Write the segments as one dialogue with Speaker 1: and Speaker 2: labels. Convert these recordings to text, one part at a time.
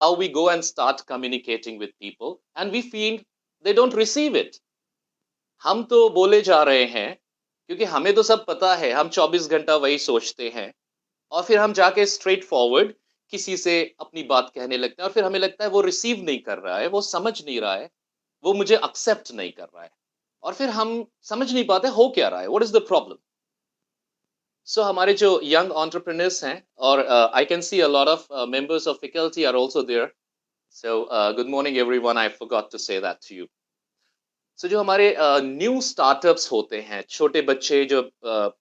Speaker 1: how we go and start communicating with people and we feel they don't receive it. हम तो बोले जा रहे हैं क्योंकि हमें तो सब पता है, हम 24 घंटा वही सोचते हैं और फिर हम जाके स्ट्रेट फॉरवर्ड किसी से अपनी बात कहने लगते हैं और फिर हमें लगता है वो रिसीव नहीं कर रहा है, वो समझ नहीं रहा है, वो मुझे एक्सेप्ट नहीं कर रहा है और फिर हम समझ नहीं पाते हो क्या रहा है, what is the problem. So हमारे जो यंग एंटरप्रेन्योर्स हैं और I can see a lot of members of faculty are also there. So good morning everyone, I forgot to say that to you. So जो हमारे new startups होते हैं, छोटे बच्चे जो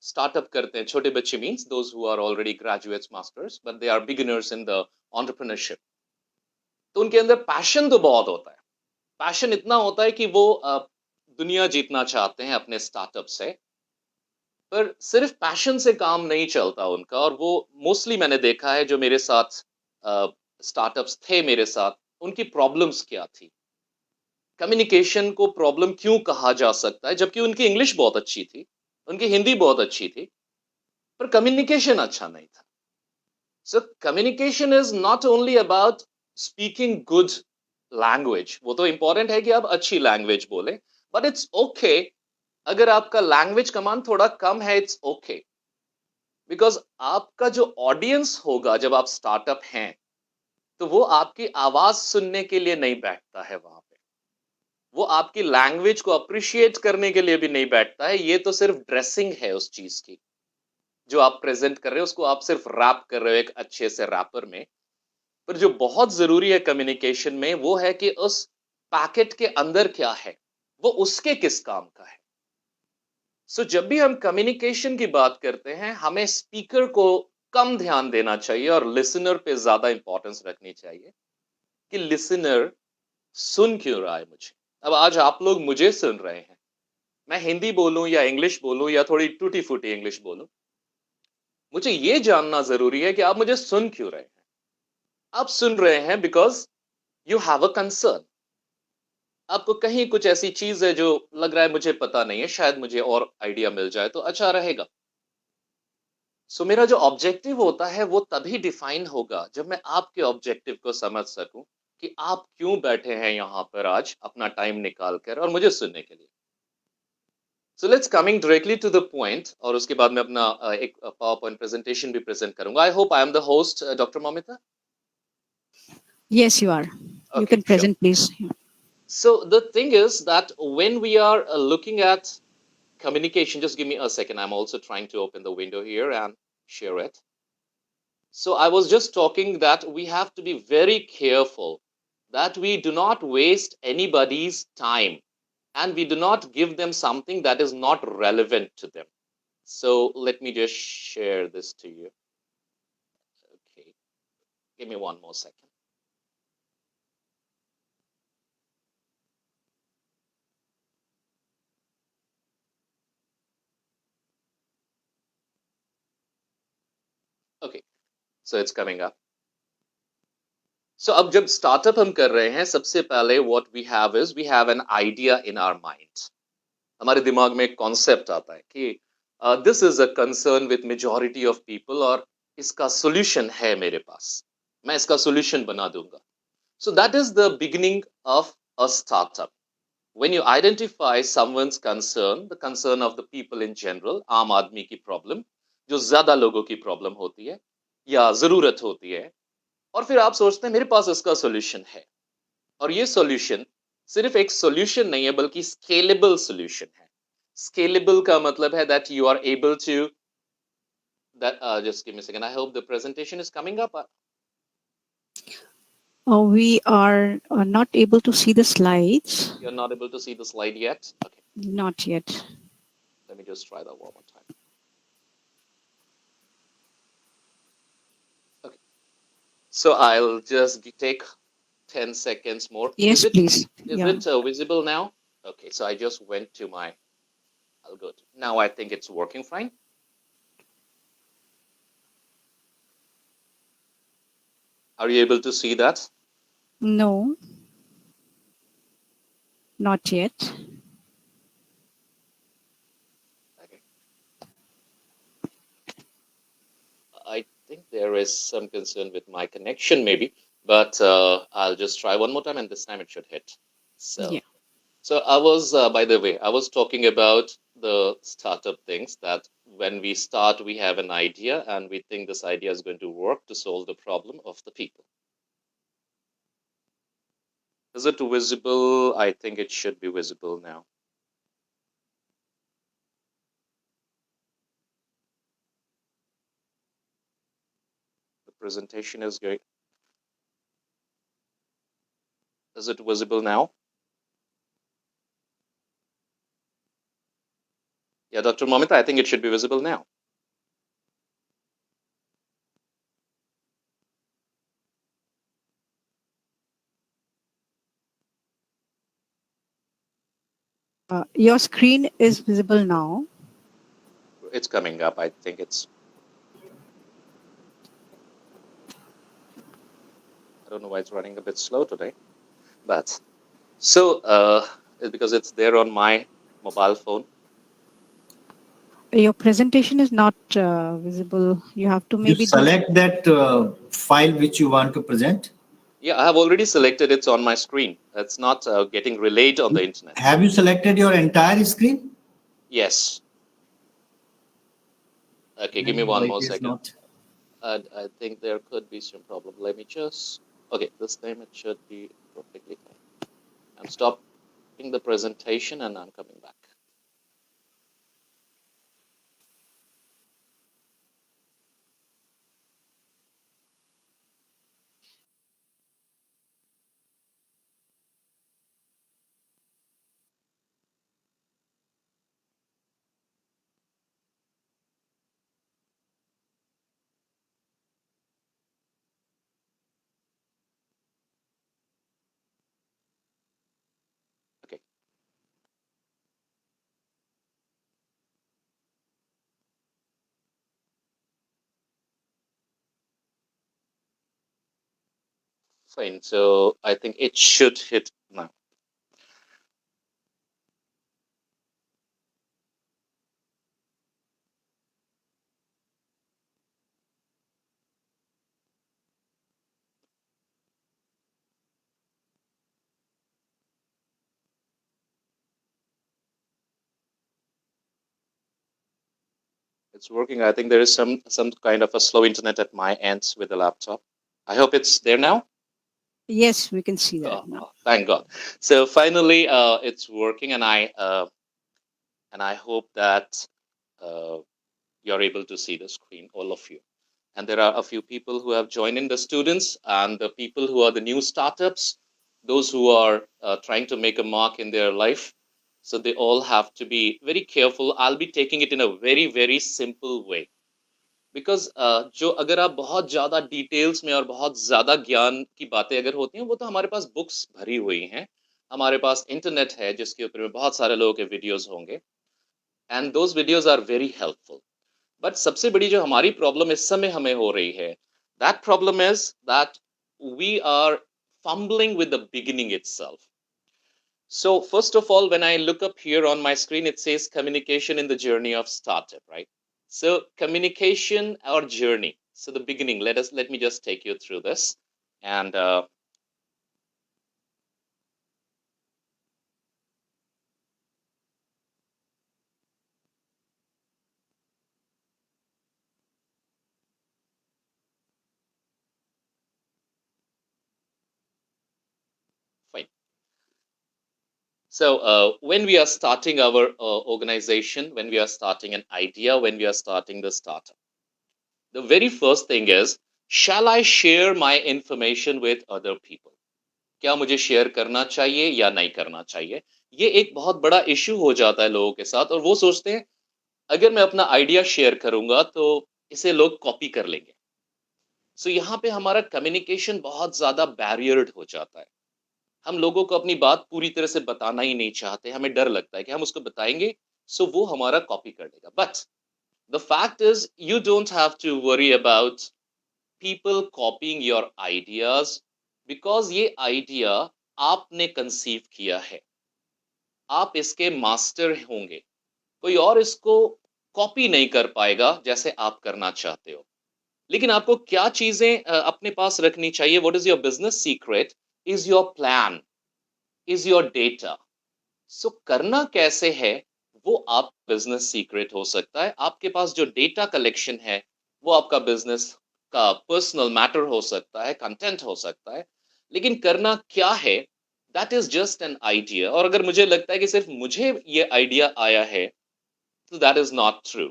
Speaker 1: स्टार्टअप करते हैं, छोटे बच्चे means those who are already graduates masters but they are beginners in the entrepreneurship. तो उनके अंदर पैशन तो बहुत होता है, पैशन इतना होता है कि वो दुनिया जीतना चाहते हैं अपने स्टार्टअप से, पर सिर्फ पैशन से काम नहीं चलता उनका. और वो मोस्टली मैंने देखा है जो मेरे साथ स्टार्टअप्स थे मेरे साथ, उनकी प्रॉब्लम्स क्या थी. कम्युनिकेशन को प्रॉब्लम क्यों कहा जा सकता है, जबकि उनकी इंग्लिश बहुत अच्छी थी, उनकी हिंदी बहुत अच्छी थी, पर कम्युनिकेशन अच्छा नहीं था. So communication is not only about speaking good language, वो तो इंपॉर्टेंट है कि आप अच्छी लैंग्वेज बोले, बट इट्स ओके अगर आपका लैंग्वेज कमांड थोड़ा कम है, इट्स ओके. बिकॉज आपका जो ऑडियंस होगा जब आप स्टार्टअप हैं, तो वो आपकी आवाज सुनने के लिए नहीं बैठता है वहां पे, वो आपकी लैंग्वेज को अप्रिशिएट करने के लिए भी नहीं बैठता है. ये तो सिर्फ ड्रेसिंग है उस चीज की जो आप प्रेजेंट कर रहे हो, उसको आप सिर्फ रैप कर रहे हो एक अच्छे से रैपर में. पर जो बहुत जरूरी है कम्युनिकेशन में वो है कि उस पैकेट के अंदर क्या है, वो उसके किस काम का है. सो जब भी हम कम्युनिकेशन की बात करते हैं, हमें स्पीकर को कम ध्यान देना चाहिए और लिसनर पे ज्यादा इंपॉर्टेंस रखनी चाहिए कि लिसनर सुन क्यों रहा है मुझे. अब आज आप लोग मुझे सुन रहे हैं, मैं हिंदी बोलूं या इंग्लिश बोलूं या थोड़ी टूटी फूटी इंग्लिश बोलूं, मुझे ये जानना जरूरी है कि आप मुझे सुन क्यों रहे हैं. आप सुन रहे हैं because you have a concern, आपको कहीं कुछ ऐसी चीज है जो लग रहा है मुझे पता नहीं है, शायद मुझे और आइडिया मिल जाए तो अच्छा रहेगा. सो मेरा जो ऑब्जेक्टिव होता है वो तभी डिफाइन होगा जब मैं आपके ऑब्जेक्टिव को समझ सकूं कि आप क्यों बैठे हैं यहाँ पर आज अपना टाइम निकाल कर और मुझे सुनने के लिए. So let's coming directly to the point, और उसके बाद मैं अपना एक पावर पॉइंट प्रेजेंटेशन भी प्रेजेंट करूंगा. I hope I am the host, doctor Momita.
Speaker 2: Yes, you are. You
Speaker 1: Okay,
Speaker 2: can
Speaker 1: sure.
Speaker 2: present, please.
Speaker 1: So the thing is that when we are looking at communication, just give me a second, I'm also trying to open the window here and share it. So I was just talking that we have to be very careful that we do not waste anybody's time and we do not give them something that is not relevant to them. So let me just share this to you. Okay, give me one more second. Okay, so it's coming up. So अब जब startup हम कर रहे हैं, सबसे पहले what we have an idea in our mind. हमारे दिमाग में एक कॉन्सेप्ट आता है कि this is a concern with majority of people और इसका सॉल्यूशन है मेरे पास, मैं इसका सॉल्यूशन बना दूंगा. सो that is the beginning of a startup. When you identify someone's concern, the concern of the people in general, आम आदमी की प्रॉब्लम जो ज्यादा लोगों की प्रॉब्लम होती है या जरूरत होती है, और फिर आप सोचते हैं मेरे पास इसका सॉल्यूशन है. और ये सॉल्यूशन सिर्फ एक सॉल्यूशन नहीं है बल्कि स्केलेबल सॉल्यूशन है. स्केलेबल का मतलब है that you are able to that just give me a second, I hope the presentation is coming up.
Speaker 2: We are not able to see the slides.
Speaker 1: You're not able to see the slide yet? Okay,
Speaker 2: Not yet.
Speaker 1: let me just try that one more time. Okay, so I'll just take 10 seconds more.
Speaker 2: Yes, please.
Speaker 1: Is
Speaker 2: Yeah.
Speaker 1: it visible now? Okay, so I just went to my, I'll go to, now I think it's working fine. Are you able to see that?
Speaker 2: No. Not yet.
Speaker 1: Okay. I think there is some concern with my connection maybe, but I'll just try one more time, and this time it should hit.
Speaker 2: Yeah.
Speaker 1: So I was, by the way, I was talking about the startup things that when we start, we have an idea and we think this idea is going to work to solve the problem of the people. Is it visible? I think it should be visible now. The presentation is great. Is it visible now? Yeah, Dr. Momita, I think it should be visible now.
Speaker 2: Your screen is visible now.
Speaker 1: It's coming up. I think it's, I don't know why it's running a bit slow today, but so because it's there on my mobile phone.
Speaker 2: Your presentation is not visible. You have to
Speaker 3: You
Speaker 2: maybe do.
Speaker 3: select that file which you want to present.
Speaker 1: Yeah, I have already selected. It's on my screen. It's not getting relayed on the internet.
Speaker 3: Have you selected your entire screen?
Speaker 1: Yes. Okay, give me
Speaker 3: Then
Speaker 1: one
Speaker 3: why
Speaker 1: more
Speaker 3: it is
Speaker 1: second.
Speaker 3: not?
Speaker 1: I think there could be some problem. Let me just. Okay, this time it should be perfectly fine. I'm stopping the presentation and I'm coming back. Okay. Fine. So I think it should hit now. It's working. I think there is some kind of a slow internet at my end with the laptop. I hope it's there now.
Speaker 2: Yes, we can see that
Speaker 1: Oh,
Speaker 2: now.
Speaker 1: oh, thank God. So finally, it's working, and I hope that uh, you're able to see the screen, all of you. And there are a few people who have joined in, the students and the people who are the new startups, those who are trying to make a mark in their life. So they all have to be very careful. I'll be taking it in a very, very simple way. Because जो अगर आप बहुत ज्यादा details में और बहुत ज्यादा ज्ञान की बातें अगर होती हैं वो तो हमारे पास बुक्स भरी हुई हैं, हमारे पास इंटरनेट है जिसके ऊपर में बहुत सारे लोगों के वीडियोस होंगे, and those videos are very helpful. But सबसे बड़ी जो हमारी प्रॉब्लम इस समय हमें हो रही है, that problem is that we are fumbling with the beginning itself. So first of all, when I look up here on my screen, it says communication in the journey of startup, right? So communication or journey. So the beginning. Let me just take you through this, and fine. So when we are starting our organization, when we are starting an idea, when we are starting the startup, the very first thing is, shall I share my information with other people? क्या मुझे share करना चाहिए या नहीं करना चाहिए? ये एक बहुत बड़ा इश्यू हो जाता है लोगों के साथ, और वो सोचते हैं अगर मैं अपना आइडिया शेयर करूंगा तो इसे लोग कॉपी कर लेंगे. सो यहाँ पे हमारा कम्युनिकेशन बहुत ज्यादा बैरियर्ड हो जाता है. हम लोगों को अपनी बात पूरी तरह से बताना ही नहीं चाहते, हमें डर लगता है कि हम उसको बताएंगे सो वो हमारा कॉपी कर लेगा. But the fact is you don't have to worry about people copying your ideas, because ये आइडिया आपने कंसीव किया है, आप इसके मास्टर होंगे, कोई और इसको कॉपी नहीं कर पाएगा जैसे आप करना चाहते हो. लेकिन आपको क्या चीजें अपने पास रखनी चाहिए? What is your business secret? Is your plan, is your data. So करना कैसे है, वो आप बिजनेस सीक्रेट हो सकता है। आपके पास जो डेटा कलेक्शन है वो आपका बिजनेस का पर्सनल मैटर हो सकता है, कंटेंट हो सकता है। लेकिन करना क्या है, that is just an idea. और अगर मुझे लगता है कि सिर्फ मुझे ये आइडिया आया है, तो that is not true.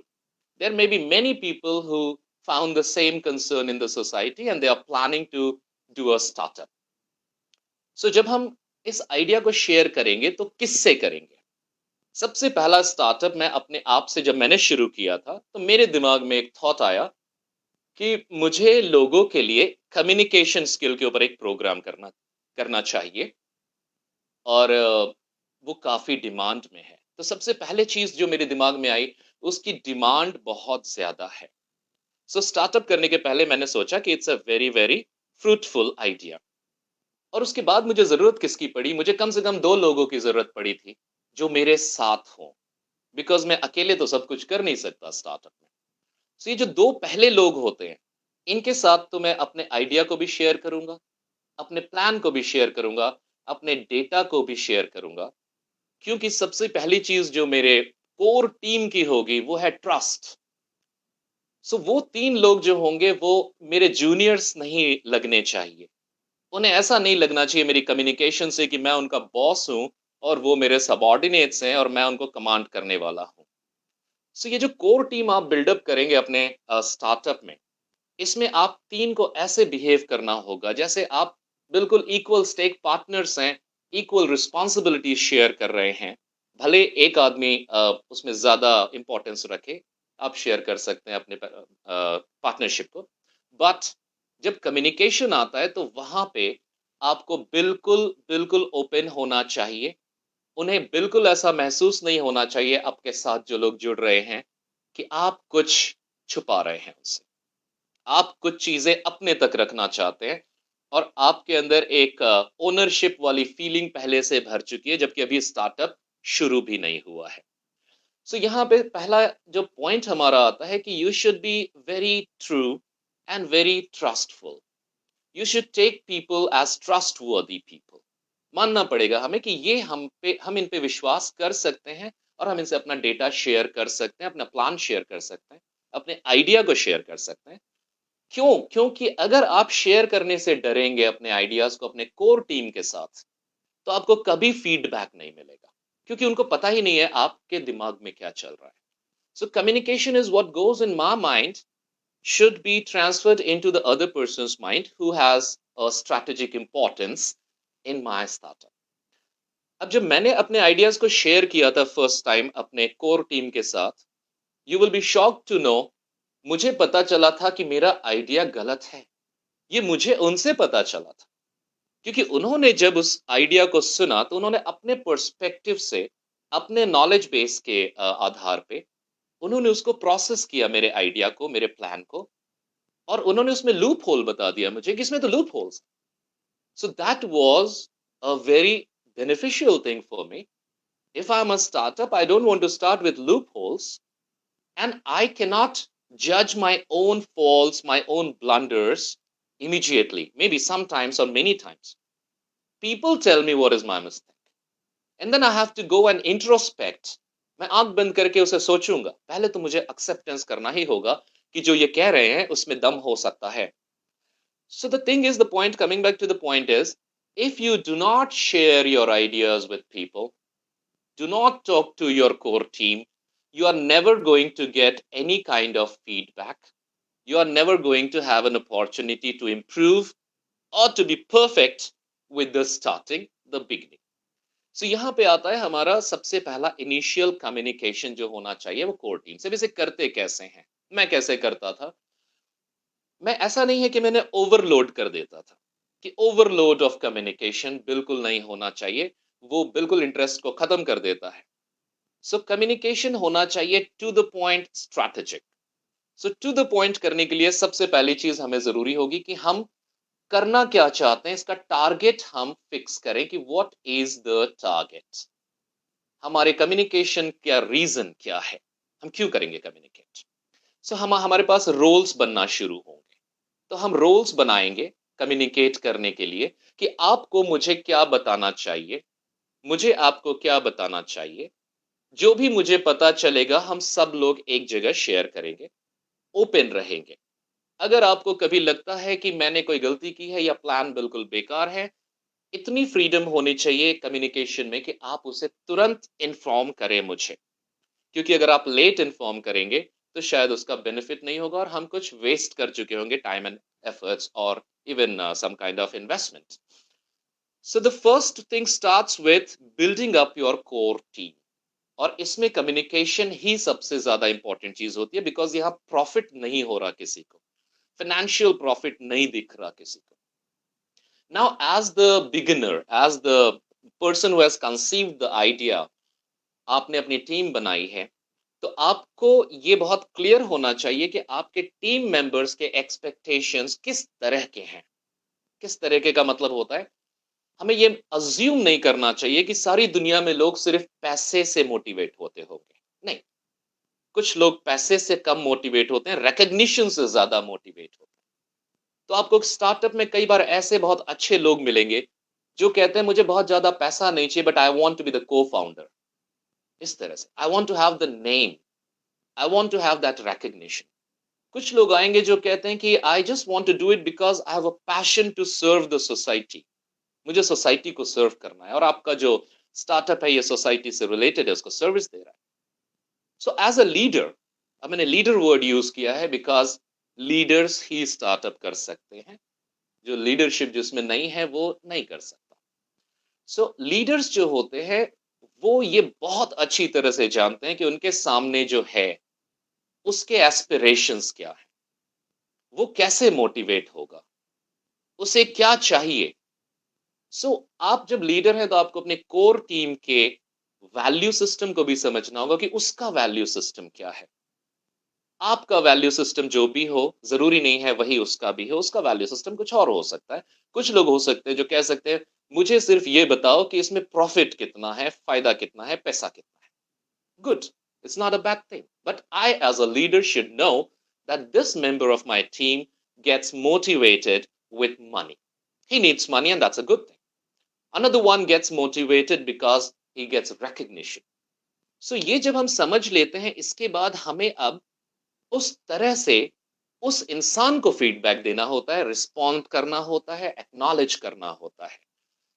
Speaker 1: There may be many people who found the same concern in the society and they are planning to do a startup. So जब हम इस आइडिया को शेयर करेंगे तो किससे करेंगे? सबसे पहला स्टार्टअप मैं अपने आप से जब मैंने शुरू किया था, तो मेरे दिमाग में एक थॉट आया कि मुझे लोगों के लिए कम्युनिकेशन स्किल के ऊपर एक प्रोग्राम करना करना चाहिए। और वो काफ़ी डिमांड में है। तो सबसे पहले चीज़ जो मेरे दिमाग में आई, उसकी डिमांड बहुत ज़्यादा है। सो स्टार्टअप करने के पहले मैंने सोचा कि it's a very very fruitful idea. और उसके बाद मुझे ज़रूरत किसकी पड़ी? मुझे कम से कम 2 लोगों की ज़रूरत पड़ी थी, जो मेरे साथ हों। बिकॉज़ मैं अकेले तो सब कुछ कर नहीं सकता स्टार्टअप में। सो ये जो 2 पहले लोग होते हैं, इनके साथ तो मैं अपने आइडिया को भी शेयर करूँगा, अपने प्लान को भी शेयर करूँगा, अपने डेटा को भी शेयर करूँगा। क्योंकि सबसे पहली चीज़ जो मेरे कोर टीम की होगी, वो है ट्रस्ट। सो वो 3 लोग जो होंगे, वो मेरे जूनियर्स नहीं लगने चाहिए। उन्हें ऐसा नहीं लगना चाहिए मेरी कम्युनिकेशन से कि मैं उनका बॉस हूँ और वो मेरे सबऑर्डिनेट्स हैं और मैं उनको कमांड करने वाला हूँ। सो ये जो कोर टीम आप बिल्डअप करेंगे अपने स्टार्टअप में, इसमें आप 3 को ऐसे बिहेव करना होगा जैसे आप बिल्कुल इक्वल स्टेक पार्टनर्स हैं, इक्वल रिस्पॉन्सिबिलिटी शेयर कर रहे हैं। भले एक आदमी उसमें ज़्यादा इम्पोर्टेंस रखे, आप शेयर कर सकते हैं अपने पार्टनरशिप को। बट जब कम्युनिकेशन आता है तो वहाँ पे आपको बिल्कुल, बिल्कुल ओपन होना चाहिए। उन्हें बिल्कुल ऐसा महसूस नहीं होना चाहिए आपके साथ जो लोग जुड़ रहे हैं, कि आप कुछ छुपा रहे हैं उनसे। आप कुछ चीजें अपने तक रखना चाहते हैं और आपके अंदर एक ओनरशिप वाली फीलिंग पहले से भर चुकी है, जबकि अभी स्टार्टअप शुरू भी नहीं हुआ है। सो यहाँ पे पहला जो पॉइंट हमारा आता है कि you should be very true and very trustful. You should take people as trust worthy people. मानना पड़ेगा हमें कि ये हम इन पे विश्वास कर सकते हैं और हम इनसे अपना डेटा शेयर कर सकते हैं, अपना प्लान शेयर कर सकते हैं, अपने आइडिया को शेयर कर सकते हैं। क्यों? क्योंकि अगर आप शेयर करने से डरेंगे अपने आइडियाज को अपने कोर टीम के साथ, तो आपको कभी फीडबैक नहीं मिलेगा, क्योंकि उनको पता ही नहीं है आपके दिमाग में क्या चल रहा है। So communication is what goes in my mind should be transferred into the other person's mind who has a strategic importance in my startup. अब जब मैंने अपने आइडियाज को शेयर किया था फर्स्ट टाइम अपने कोर टीम के साथ, you will be shocked to know, मुझे पता चला था कि मेरा आइडिया गलत है। ये मुझे उनसे पता चला था, क्योंकि उन्होंने जब उस आइडिया को सुना तो उन्होंने अपने पर्सपेक्टिव से, अपने नॉलेज बेस के आधार पे उन्होंने उसको प्रोसेस किया, मेरे आइडिया को, मेरे प्लान को। और उन्होंने उसमें लूप होल बता दिया मुझे कि इसमें तो loop holes. So that was a very beneficial thing for me. If I'm a startup, I don't want to start with loopholes, and I cannot judge my own faults, my own blunders immediately. Maybe sometimes or many times. People tell me what is my mistake. And then I have to go and introspect. मैं आंख बंद करके उसे सोचूंगा। पहले तो मुझे acceptance करना ही होगा कि जो ये कह रहे हैं उसमें दम हो सकता है। So the thing is, the point, coming back to the point is, if you do not share your ideas with people, do not talk to your core team, you are never going to get any kind of feedback. You are never going to have an opportunity to improve or to be perfect with the starting, the beginning. So यहाँ पे आता है हमारा सबसे पहला initial communication जो होना चाहिए, वो कोर टीम से। इसे करते कैसे हैं? मैं कैसे करता था? मैं, ऐसा नहीं है कि मैंने ओवरलोड कर देता था, कि ओवरलोड ऑफ कम्युनिकेशन बिल्कुल नहीं होना चाहिए, वो बिल्कुल इंटरेस्ट को खत्म कर देता है। सो कम्युनिकेशन होना चाहिए to the point, strategic. So to the point करने के लिए सबसे पहली चीज हमें जरूरी होगी कि हम करना क्या चाहते हैं, इसका टारगेट हम फिक्स करें कि व्हाट इज द टारगेट। हमारे कम्युनिकेशन का रीजन क्या है, हम क्यों करेंगे कम्युनिकेट। सो हमारे पास रोल्स बनना शुरू होंगे। तो हम रोल्स बनाएंगे कम्युनिकेट करने के लिए कि आपको मुझे क्या बताना चाहिए, मुझे आपको क्या बताना चाहिए। जो भी मुझे पता चलेगा हम सब लोग एक जगह शेयर करेंगे, ओपन रहेंगे। अगर आपको कभी लगता है कि मैंने कोई गलती की है या प्लान बिल्कुल बेकार है, इतनी फ्रीडम होनी चाहिए कम्युनिकेशन में कि आप उसे तुरंत इन्फॉर्म करें मुझे, क्योंकि अगर आप लेट इन्फॉर्म करेंगे तो शायद उसका बेनिफिट नहीं होगा और हम कुछ वेस्ट कर चुके होंगे, टाइम एंड एफर्ट्स और even some kind of investment. So the first thing starts with building up your core team, और इसमें कम्युनिकेशन ही सबसे ज्यादा इंपॉर्टेंट चीज होती है, बिकॉज यहाँ प्रॉफिट नहीं हो रहा किसी को, फाइनेंशियल प्रॉफिट नहीं दिख रहा किसी को। Now as the beginner, as the person who has conceived the idea, आपने अपनी टीम बनाई है, तो आपको ये बहुत क्लियर होना चाहिए कि आपके टीम मेंबर्स के एक्सपेक्टेशंस किस तरह के हैं। किस तरह का मतलब होता है, हमें ये अज्यूम नहीं करना चाहिए कि सारी दुनिया में लोग सिर्फ पैसे से मोटिवेट होते होंगे। नहीं, कुछ लोग पैसे से कम मोटिवेट होते हैं, रिकग्निशन से ज्यादा मोटिवेट होते हैं। तो आपको स्टार्टअप में कई बार ऐसे बहुत अच्छे लोग मिलेंगे जो कहते हैं मुझे बहुत ज्यादा पैसा नहीं चाहिए, but I want to be the co founder. इस तरह से I want to have the name, I want to have that recognition. कुछ लोग आएंगे जो कहते हैं कि I just want to do it because I have a passion to serve the society, मुझे सोसाइटी को सर्व करना है, और आपका जो स्टार्टअप है ये सोसाइटी से रिलेटेड है, उसको सर्विस दे रहा है। सो एज अ लीडर, अब मैंने लीडर वर्ड यूज किया है बिकॉज लीडर्स ही स्टार्टअप कर सकते हैं, जो लीडरशिप जिसमें नहीं है वो नहीं कर सकता। सो लीडर्स जो होते हैं वो ये बहुत अच्छी तरह से जानते हैं कि उनके सामने जो है उसके एस्पिरेशंस क्या है, वो कैसे मोटिवेट होगा, उसे क्या चाहिए। सो आप जब लीडर हैं तो आपको अपने कोर टीम के वैल्यू सिस्टम को भी समझना होगा कि उसका वैल्यू सिस्टम क्या है। आपका वैल्यू सिस्टम जो भी हो, जरूरी नहीं है वही उसका भी हो, उसका वैल्यू सिस्टम कुछ और हो सकता है। कुछ लोग हो सकते हैं जो कह सकते हैं मुझे सिर्फ ये बताओ कि इसमें प्रॉफिट कितना है, फायदा कितना है, पैसा कितना है। Good. It's not a bad thing. But I, as a leader, should know that this member of my team gets motivated with money. He needs money, and that's a good thing. Another one gets motivated because he gets recognition. So ये जब हम समझ लेते हैं, इसके बाद हमें अब उस तरह से उस इंसान को फीडबैक देना होता है, रिस्पॉन्ड करना होता है, एक्नॉलेज करना होता है।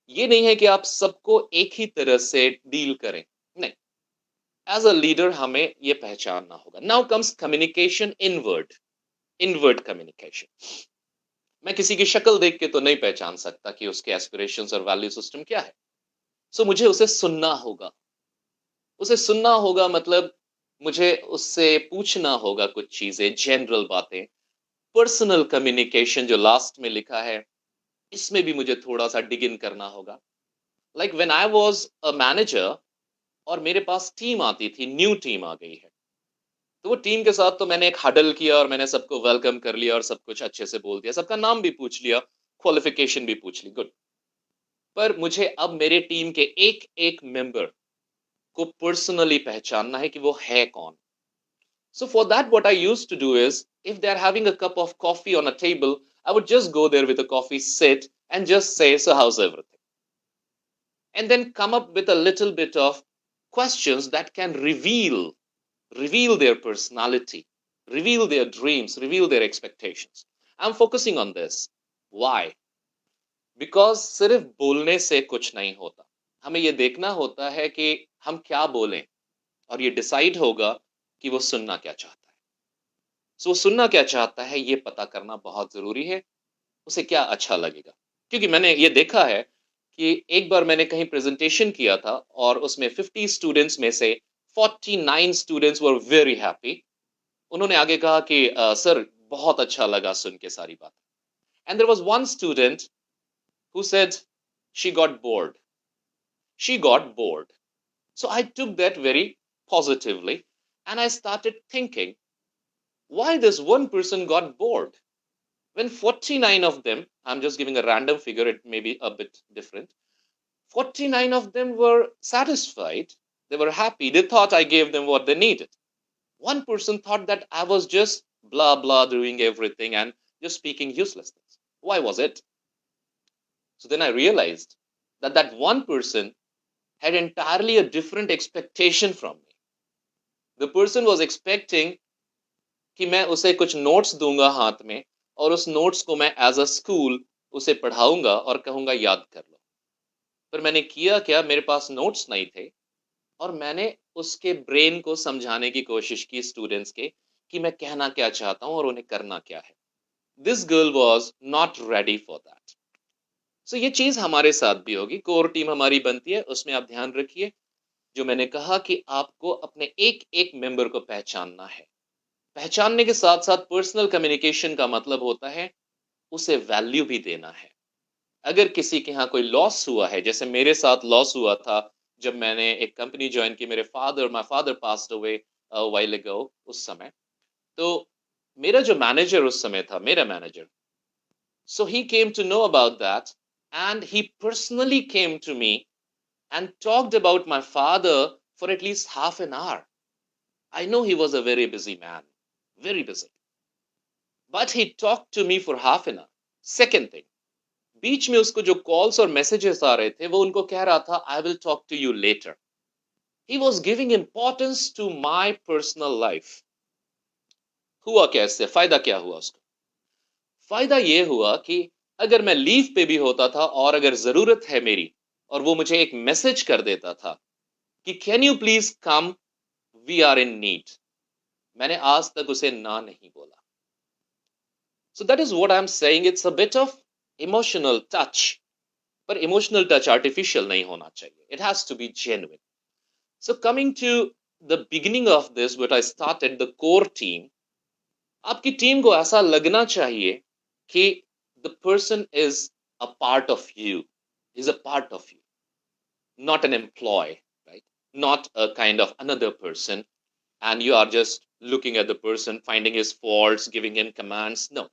Speaker 1: ये नहीं है कि आप सबको एक ही तरह से डील करें, नहीं। एज अ लीडर हमें ये पहचानना होगा। Now comes communication inward, inward communication. मैं किसी की शक्ल देख के तो नहीं पहचान सकता कि उसके एस्पिरेशंस और वैल्यू सिस्टम क्या है। सो मुझे उसे सुनना होगा। उसे सुनना होगा मतलब मुझे उससे पूछना होगा कुछ चीजें, जनरल बातें। पर्सनल कम्युनिकेशन जो लास्ट में लिखा है, इसमें भी मुझे थोड़ा सा डिग इन करना होगा। Like when I was a manager और मेरे पास टीम आती थी, न्यू टीम आ गई है, तो वो टीम के साथ तो मैंने एक हडल किया और मैंने सबको वेलकम कर लिया और सब कुछ अच्छे से बोल दिया, सबका नाम भी पूछ लिया, क्वालिफिकेशन भी पूछ ली, गुड। पर मुझे अब मेरे टीम के एक एक मेंबर को पर्सनली पहचानना है कि वो है कौन। So for that what I used to do is, if they are having a cup of coffee on a table, I would just go there with a coffee, sit and just say so how's everything, and then come up with a little bit of questions that can reveal their personality, reveal their dreams, reveal their expectations. I'm focusing on this. Why? Because सिर्फ बोलने से कुछ नहीं होता, हमें ये देखना होता है कि हम क्या बोलें, और ये डिसाइड होगा कि वो सुनना क्या चाहता है। सो वो सुनना क्या चाहता है ये पता करना बहुत जरूरी है, उसे क्या अच्छा लगेगा। क्योंकि मैंने ये देखा है कि एक बार मैंने कहीं प्रेजेंटेशन किया था और उसमें 50 स्टूडेंट्स में से 49 स्टूडेंट्स वर वेरी हैप्पी। उन्होंने आगे कहा कि सर बहुत अच्छा लगा सुन के सारी बात। And there was one student who said she got bored, she got bored. So I took that very positively and I started thinking why this one person got bored when 49 of them, I'm just giving a random figure, it may be a bit different, 49 of them were satisfied, they were happy, they thought I gave them what they needed. One person thought that I was just blah blah doing everything and just speaking useless things. Why was it? So then I realized that that one person had entirely a different expectation from me. The person was expecting कि मैं उसे कुछ notes दूंगा हाथ में और उस notes को मैं एज अ स्कूल उसे पढ़ाऊंगा और कहूंगा याद कर लो. पर मैंने किया क्या, मेरे पास नोट्स नहीं थे और मैंने उसके ब्रेन को समझाने की कोशिश की स्टूडेंट्स के कि मैं कहना क्या चाहता हूं और उन्हें करना क्या है. This girl was not ready for that. So ये चीज हमारे साथ भी होगी. कोर टीम हमारी बनती है, उसमें आप ध्यान रखिए जो मैंने कहा कि आपको अपने एक एक मेंबर को पहचानना है. पहचानने के साथ साथ पर्सनल कम्युनिकेशन का मतलब होता है उसे वैल्यू भी देना है. अगर किसी के यहाँ कोई लॉस हुआ है, जैसे मेरे साथ लॉस हुआ था जब मैंने एक कंपनी ज्वाइन की, मेरे my father passed away while ago. उस समय तो मेरा जो मैनेजर उस समय था, मेरा manager, so he came to know about that and he personally came to me and talked about my father for at least half an hour. I know he was a very busy man, very busy, but he talked to me for half an hour. Second thing, बीच में उसको जो calls और messages आ रहे थे वो उनको कह रहा था I will talk to you later. He was giving importance to my personal life. हुआ क्या इससे, फायदा क्या हुआ उसको? फायदा ये हुआ कि अगर मैं लीव पे भी होता था और अगर जरूरत है मेरी और वो मुझे एक मैसेज कर देता था कि can you please come, we are in need, मैंने आज तक उसे ना नहीं बोला. So that is what I am saying. It's a bit of emotional touch, पर इमोशनल टच आर्टिफिशियल नहीं होना चाहिए. It has to be genuine. So coming to the beginning of this, what I started the core team. आपकी team को ऐसा लगना चाहिए कि the person is a part of you, is a part of you, not an employee, right? Not a kind of another person, and you are just looking at the person, finding his faults, giving him commands. No,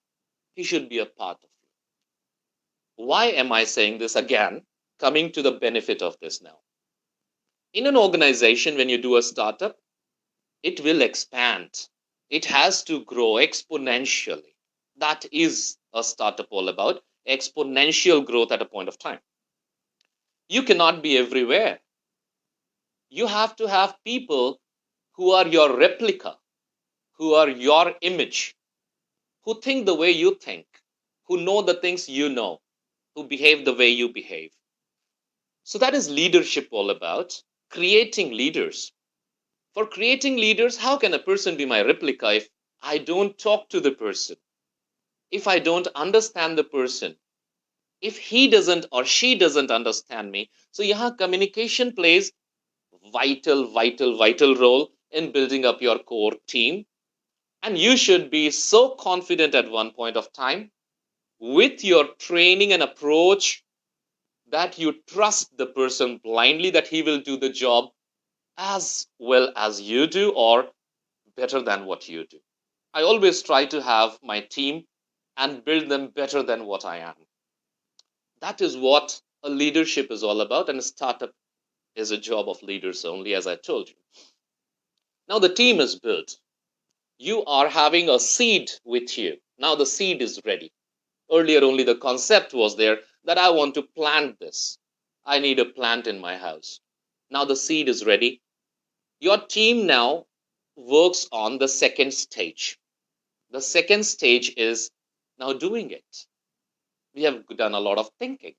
Speaker 1: he should be a part of you. Why am I saying this again? Coming to the benefit of this now. In an organization, when you do a startup, it will expand. It has to grow exponentially. That is a startup all about, exponential growth at a point of time. You cannot be everywhere. You have to have people who are your replica, who are your image, who think the way you think, who know the things you know, who behave the way you behave. So that is leadership all about, creating leaders. For creating leaders, how can a person be my replica if I don't talk to the person, if I don't understand the person, if he doesn't or she doesn't understand me? So yahan communication plays vital role in building up your core team. And you should be so confident at one point of time with your training and approach that you trust the person blindly that he will do the job as well as you do or better than what you do. I always try to have my team and build them better than what I am. That is what a leadership is all about, and a startup is a job of leaders only, as I told you. Now the team is built. You are having a seed with you. Now the seed is ready. Earlier only the concept was there that I want to plant this. I need a plant in my house. Now the seed is ready. Your team now works on the second stage. The second stage is now doing it. We have done a lot of thinking.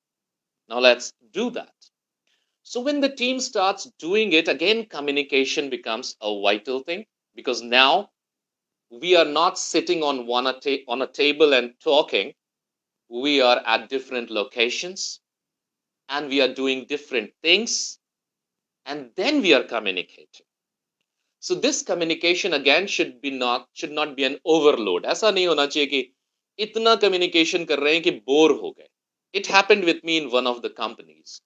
Speaker 1: Now let's do that. So when the team starts doing it, again, communication becomes a vital thing, because now we are not sitting on a table and talking. We are at different locations and we are doing different things, and then we are communicating. So this communication again should not be an overload. ऐसा नहीं होना चाहिए कि इतना communication कर रहे हैं कि bore हो गए. It happened with me in one of the companies.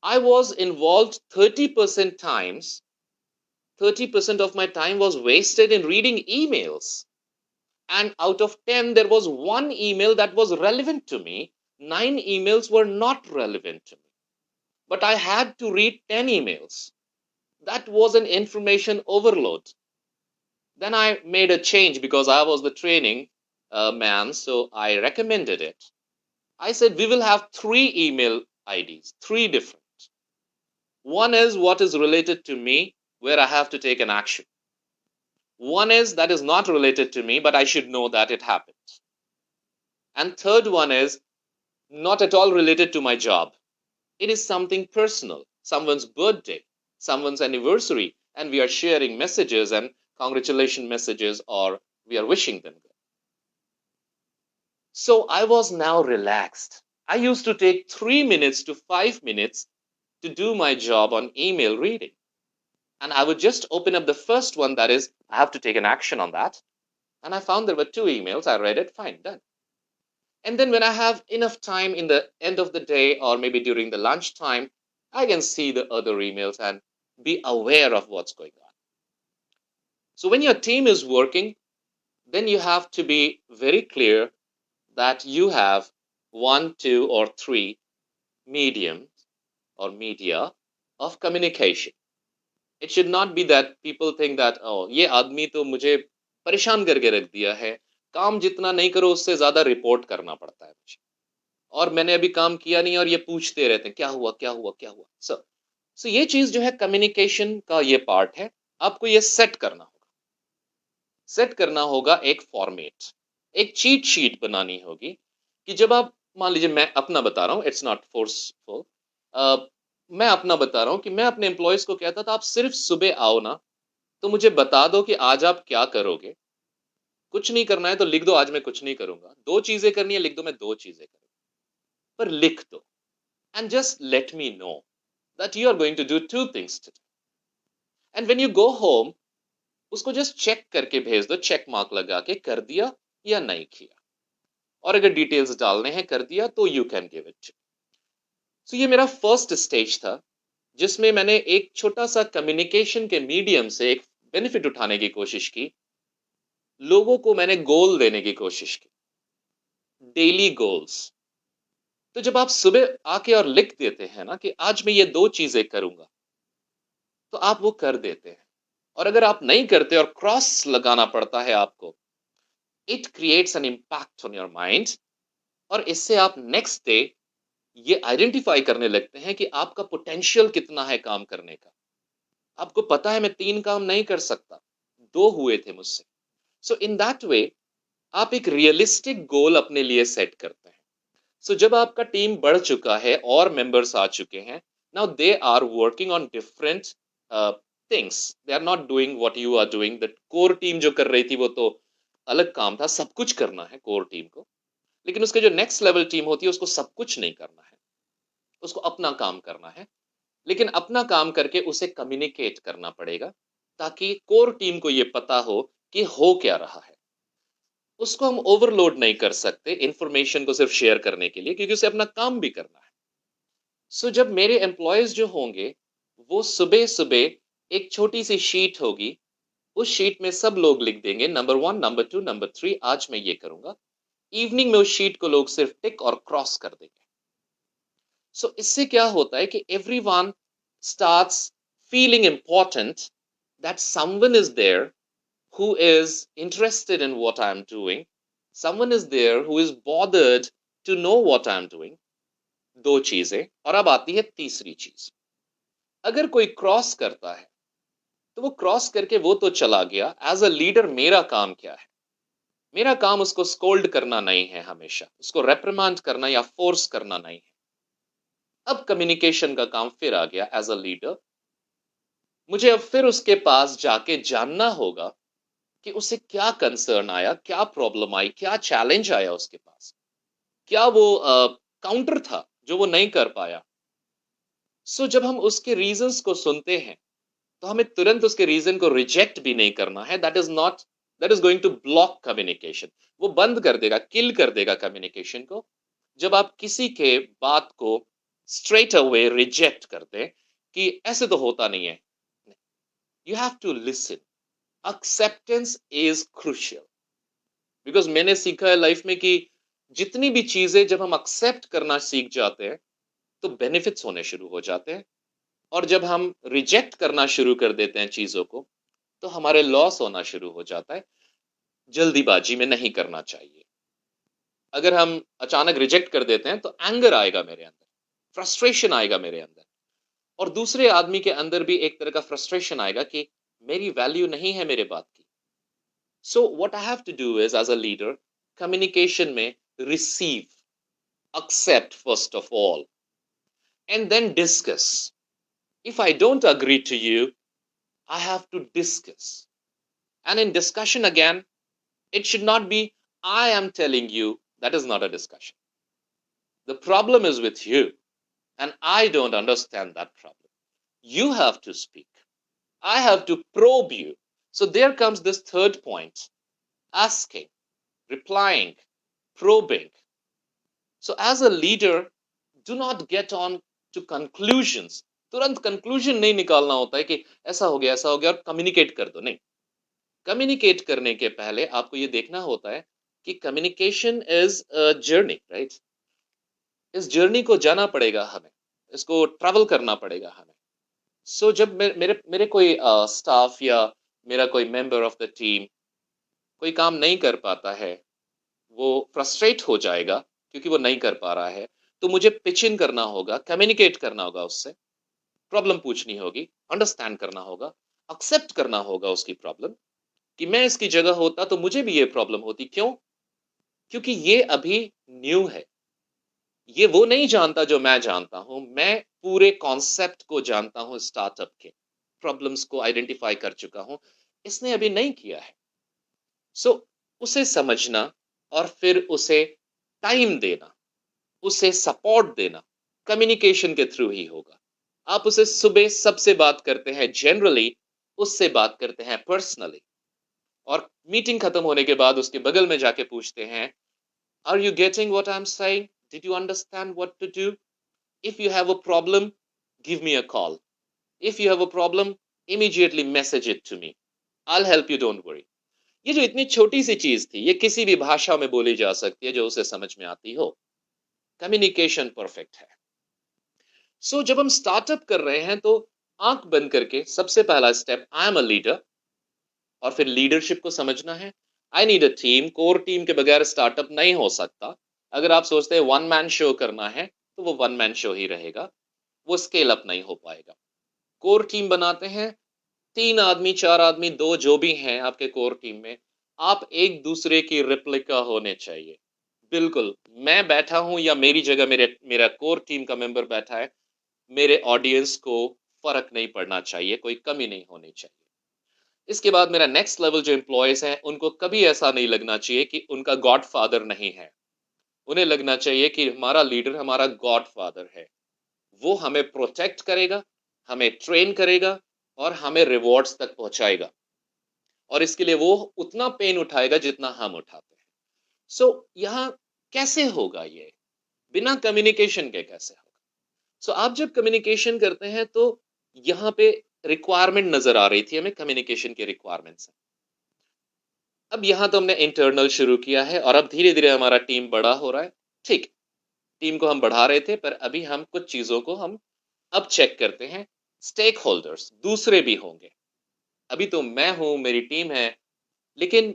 Speaker 1: I was involved 30% times. 30% of my time was wasted in reading emails. And out of 10, there was one email that was relevant to me. 9 emails were not relevant to me. But I had to read 10 emails. That was an information overload. Then I made a change because I was the training. man, so I recommended it. I said, we will have 3 email IDs, 3 different. One is what is related to me, where I have to take an action. One is that is not related to me, but I should know that it happened. And third one is not at all related to my job. It is something personal, someone's birthday, someone's anniversary, and we are sharing messages and congratulation messages, or we are wishing them good. So I was now relaxed. I used to take 3 minutes to 5 minutes to do my job on email reading. And I would just open up the first one, that is, I have to take an action on that. And I found there were 2 emails. I read it, fine, done. And then when I have enough time in the end of the day, or maybe during the lunch time, I can see the other emails and be aware of what's going on. So when your team is working, then you have to be very clear that you have 1, 2, or 3 mediums or media of communication. It should not be that people think that, oh, ये आदमी तो मुझे परेशान करके रख दिया है, काम जितना नहीं करो उससे ज्यादा रिपोर्ट करना पड़ता है मुझे, और मैंने अभी काम किया नहीं और ये पूछते रहते हैं क्या हुआ क्या हुआ क्या हुआ. सो ये चीज जो है कम्युनिकेशन का ये पार्ट है. आपको ये सेट करना होगा एक फॉर्मेट, एक चीट शीट बनानी होगी कि जब आप, मान लीजिए मैं अपना बता रहा हूँ, इट्स नॉट फोर्सफुल, मैं अपना बता रहा हूँ कि मैं अपने एम्प्लॉयज को कहता था आप सिर्फ सुबह आओ ना, तो मुझे बता दो कि आज आप क्या करोगे. कुछ नहीं करना है तो लिख दो आज मैं कुछ नहीं करूंगा, 2 चीजें करनी है लिख दो मैं 2 चीजें करूंगा, पर लिख दो. And just let me know that you are going to do 2 things today. And when you go home, उसको जस्ट चेक करके भेज दो, चेक मार्क लगा के, कर दिया या नहीं किया, और अगर डिटेल्स डालने हैं कर दिया तो यू कैन गिव इट. सो ये मेरा फर्स्ट स्टेज था जिसमें मैंने एक छोटा सा कम्युनिकेशन के मीडियम से एक बेनिफिट उठाने की कोशिश की. लोगों को मैंने गोल देने की कोशिश की, डेली गोल्स. तो जब आप सुबह आके और लिख देते हैं ना कि आज मैं ये 2 चीजें करूंगा, तो आप वो कर देते हैं. और अगर आप नहीं करते और क्रॉस लगाना पड़ता है आपको, it creates an impact on your mind, और इससे आप नेक्स्ट डे ये आइडेंटिफाई करने लगते हैं कि आपका पोटेंशियल कितना है काम करने का. आपको पता है मैं 3 काम नहीं कर सकता, 2 हुए थे मुझसे. सो इन दैट वे आप एक रियलिस्टिक गोल अपने लिए सेट करते हैं. सो जब आपका टीम बढ़ चुका है और मेंबर्स आ चुके हैं, now they are working on different things, they are not doing what you are doing. The core team जो कर रही थी वो तो अलग काम था, सब कुछ करना है कोर टीम को, लेकिन उसके जो नेक्स्ट लेवल टीम होती है उसको सब कुछ नहीं करना है, उसको अपना काम करना है. लेकिन अपना काम करके उसे कम्युनिकेट करना पड़ेगा ताकि कोर टीम को ये पता हो कि हो क्या रहा है. उसको हम ओवरलोड नहीं कर सकते इंफॉर्मेशन को सिर्फ शेयर करने के लिए, क्योंकि उसे अपना काम भी करना है. सो जब मेरे एम्प्लॉयज जो होंगे वो सुबह सुबह एक छोटी सी शीट होगी, उस शीट में सब लोग लिख देंगे नंबर 1, नंबर 2, नंबर 3, आज मैं ये करूंगा. इवनिंग में उस शीट को लोग सिर्फ टिक और क्रॉस कर देंगे. सो इससे क्या होता है कि everyone starts feeling important, that someone is there who is interested in what I am doing, someone is there who is bothered to know what I am doing. 2 चीजें. और अब आती है तीसरी चीज. अगर कोई क्रॉस करता है तो वो क्रॉस करके वो तो चला गया. एज अ लीडर मेरा काम क्या है? मेरा काम उसको स्कोल्ड करना नहीं है, हमेशा उसको रेप्रिमांड करना या फोर्स करना नहीं है. अब कम्युनिकेशन का काम फिर आ गया. एज अ लीडर मुझे अब फिर उसके पास जाके जानना होगा कि उसे क्या कंसर्न आया, क्या प्रॉब्लम आई, क्या चैलेंज आया उसके पास, क्या वो काउंटर था जो वो नहीं कर पाया. सो जब हम उसके रीजंस को सुनते हैं तो हमें तुरंत उसके रीजन को रिजेक्ट भी नहीं करना है. That is going to block communication. वो बंद कर देगा, किल कर देगा कम्युनिकेशन को. जब आप किसी के बात को स्ट्रेट अवे रिजेक्ट करते हैं कि ऐसे तो होता नहीं है, you have to listen. Acceptance is crucial. Because मैंने सीखा है लाइफ में कि जितनी भी चीजें जब हम एक्सेप्ट करना सीख जाते हैं तो बेनिफिट्स होने शुरू हो जाते हैं, और जब हम रिजेक्ट करना शुरू कर देते हैं चीजों को तो हमारे लॉस होना शुरू हो जाता है. जल्दीबाजी में नहीं करना चाहिए। अगर हम अचानक रिजेक्ट कर देते हैं तो एंगर आएगा मेरे अंदर, फ्रस्ट्रेशन आएगा मेरे अंदर, और दूसरे आदमी के अंदर भी एक तरह का फ्रस्ट्रेशन आएगा कि मेरी वैल्यू नहीं है मेरे बात की। So what I have to do is as a leader, communication में receive, accept first of all, and then discuss. If I don't agree to you, I have to discuss. And in discussion again, it should not be I am telling you. That is not a discussion. The problem is with you, and I don't understand that problem. You have to speak. I have to probe you. So there comes this third point, asking, replying, probing. So as a leader, do not get on to conclusions. तुरंत conclusion नहीं निकालना होता है कि ऐसा हो गया और कम्युनिकेट कर दो, नहीं। कम्युनिकेट करने के पहले आपको ये देखना होता है कि communication is a journey, right. इस जर्नी को जाना पड़ेगा हमें, इसको ट्रैवल करना पड़ेगा हमें। सो जब मेरे मेरे कोई स्टाफ या मेरा कोई मेंबर ऑफ द टीम कोई काम नहीं कर पाता है, वो फ्रस्ट्रेट हो जाएगा क्योंकि वो नहीं कर पा रहा है, तो मुझे पिच इन करना होगा, कम्युनिकेट करना होगा उससे, प्रॉब्लम पूछनी होगी, अंडरस्टैंड करना होगा, एक्सेप्ट करना होगा उसकी प्रॉब्लम, कि मैं इसकी जगह होता तो मुझे भी ये प्रॉब्लम होती। क्यों? क्योंकि ये अभी न्यू है, ये वो नहीं जानता जो मैं जानता हूं। मैं पूरे कॉन्सेप्ट को जानता हूं, स्टार्टअप के प्रॉब्लम्स को आइडेंटिफाई कर चुका हूं, इसने अभी नहीं किया है। सो उसे समझना और फिर उसे टाइम देना, उसे सपोर्ट देना कम्युनिकेशन के थ्रू ही होगा। आप उसे सुबह सबसे बात करते हैं जनरली, उससे बात करते हैं पर्सनली, और मीटिंग खत्म होने के बाद उसके बगल में जाके पूछते हैं, are you getting what I am saying, did you understand what to do, if you have a problem give me a call, if you have a problem immediately message it to me, I will help you, don't worry. ये जो इतनी छोटी सी चीज थी, ये किसी भी भाषा में बोली जा सकती है जो उसे समझ में आती हो। कम्युनिकेशन परफेक्ट है। सो जब हम स्टार्टअप कर रहे हैं तो आंख बंद करके सबसे पहला step, I am a leader, और फिर लीडरशिप को समझना है। I need a team, core team के बगैर स्टार्टअप नहीं हो सकता। अगर आप सोचते हैं वन मैन शो करना है तो वो वन मैन शो ही रहेगा, वो स्केल अप नहीं हो पाएगा। कोर टीम बनाते हैं, 3 आदमी 4 आदमी 2 जो भी हैं आपके कोर टीम में, आप एक दूसरे की रिप्लिका होने चाहिए। बिल्कुल, मैं बैठा हूं या मेरी जगह मेरा कोर टीम का मेंबर बैठा है, मेरे ऑडियंस को फर्क नहीं पड़ना चाहिए, कोई कमी नहीं होनी चाहिए। इसके बाद मेरा नेक्स्ट लेवल जो एम्प्लॉयज हैं, उनको कभी ऐसा नहीं लगना चाहिए कि उनका गॉड फादर नहीं है। उन्हें लगना चाहिए कि हमारा लीडर हमारा गॉड फादर है, वो हमें प्रोटेक्ट करेगा, हमें ट्रेन करेगा और हमें रिवॉर्ड्स तक पहुंचाएगा, और इसके लिए वो उतना पेन उठाएगा जितना हम उठाते हैं। सो यहाँ कैसे होगा ये, बिना कम्युनिकेशन के कैसे होगा? सो आप जब कम्युनिकेशन करते हैं तो यहाँ पे रिक्वायरमेंट नजर आ रही थी हमें, कम्युनिकेशन की रिक्वायरमेंट्स। अब यहाँ तो हमने इंटरनल शुरू किया है और अब धीरे धीरे हमारा टीम बड़ा हो रहा है। ठीक, टीम को हम बढ़ा रहे थे, पर अभी हम कुछ चीजों को हम अब चेक करते हैं। स्टेक होल्डर्स दूसरे भी होंगे, अभी तो मैं हूं, मेरी टीम है, लेकिन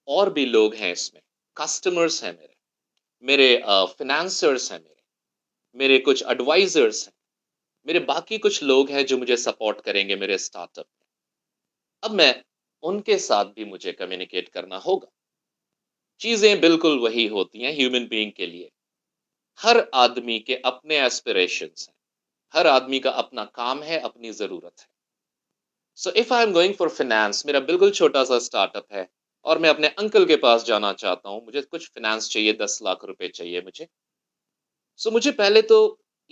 Speaker 1: और भी लोग हैं इसमें। कस्टमर्स हैं मेरे, मेरे फिनेंसर्स हैं, मेरे कुछ एडवाइजर्स हैं, मेरे बाकी कुछ लोग हैं जो मुझे सपोर्ट करेंगे मेरे स्टार्टअप में। अब मैं उनके साथ भी मुझे कम्युनिकेट करना होगा। चीजें बिल्कुल वही होती हैं ह्यूमन बीइंग के लिए। हर आदमी के अपने एस्पिरेशंस हैं, हर आदमी का अपना काम है, अपनी जरूरत है। So if I am going for finance, मेरा बिल्कुल छोटा सा स्टार्टअप है और मैं अपने अंकल के पास जाना चाहता हूँ, मुझे कुछ फाइनेंस चाहिए, 10 लाख रुपए चाहिए मुझे। सो मुझे पहले तो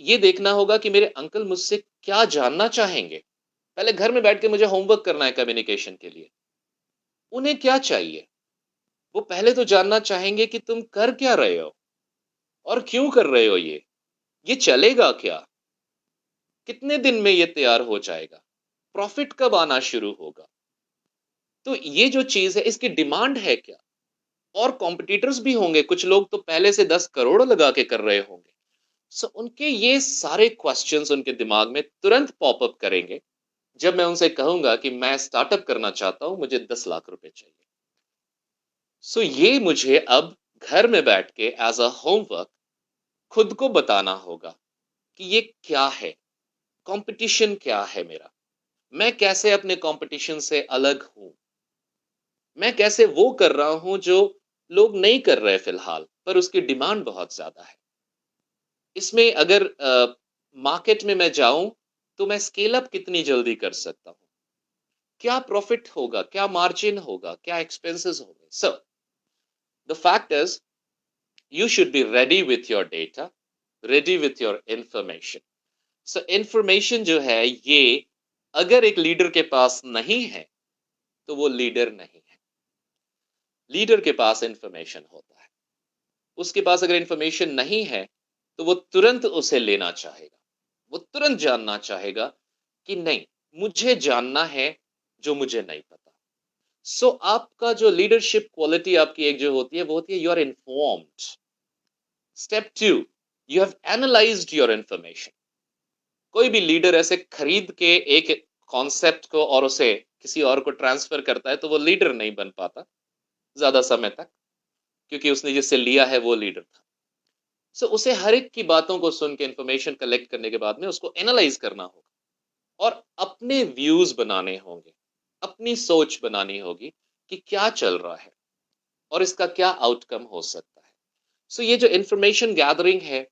Speaker 1: ये देखना होगा कि मेरे अंकल मुझसे क्या जानना चाहेंगे। पहले घर में बैठ के मुझे होमवर्क करना है कम्युनिकेशन के लिए। उन्हें क्या चाहिए? वो पहले तो जानना चाहेंगे कि तुम कर क्या रहे हो और क्यों कर रहे हो, ये चलेगा क्या, कितने दिन में ये तैयार हो जाएगा, प्रॉफिट कब आना शुरू होगा। तो ये जो चीज है, इसकी डिमांड है क्या। और कॉम्पिटिटर्स भी होंगे, कुछ लोग तो पहले से 10 करोड़ लगा के कर रहे होंगे। सो उनके ये सारे क्वेश्चंस उनके दिमाग में तुरंत पॉपअप करेंगे जब मैं उनसे कहूंगा कि मैं स्टार्टअप करना चाहता हूं, मुझे 10 लाख रुपए चाहिए। सो ये मुझे अब घर में बैठ के एज अ होमवर्क खुद को बताना होगा कि ये क्या है, कंपटीशन क्या है मेरा, मैं कैसे अपने कंपटीशन से अलग हूं, मैं कैसे वो कर रहा हूं जो लोग नहीं कर रहे फिलहाल पर उसकी डिमांड बहुत ज्यादा है। इसमें अगर मार्केट में मैं जाऊं तो मैं स्केल अप कितनी जल्दी कर सकता हूं, क्या प्रॉफिट होगा, क्या मार्जिन होगा, क्या एक्सपेंसेस होंगे। So the fact is you should be ready with your data, ready with your information. So information जो है ये अगर एक लीडर के पास नहीं है तो वो लीडर नहीं है। लीडर के पास इंफॉर्मेशन होता है, उसके पास अगर इंफॉर्मेशन नहीं है तो वो तुरंत उसे लेना चाहेगा, वो तुरंत जानना चाहेगा कि नहीं, मुझे जानना है जो मुझे नहीं पता। सो आपका जो लीडरशिप क्वालिटी आपकी एक जो होती है वो होती है you are informed. Step 2, you have analysed your information. कोई भी लीडर ऐसे खरीद के एक कॉन्सेप्ट को और उसे किसी और को ट्रांसफर करता है तो वो लीडर नहीं बन पाता ज्यादा समय तक, क्योंकि उसने जिससे लिया है वो लीडर था। सो उसे हर एक की बातों को सुन के इंफॉर्मेशन कलेक्ट करने के बाद में उसको एनालाइज करना होगा और अपने व्यूज बनाने होंगे, अपनी सोच बनानी होगी कि क्या चल रहा है और इसका क्या आउटकम हो सकता है। सो ये जो इंफॉर्मेशन गैदरिंग है,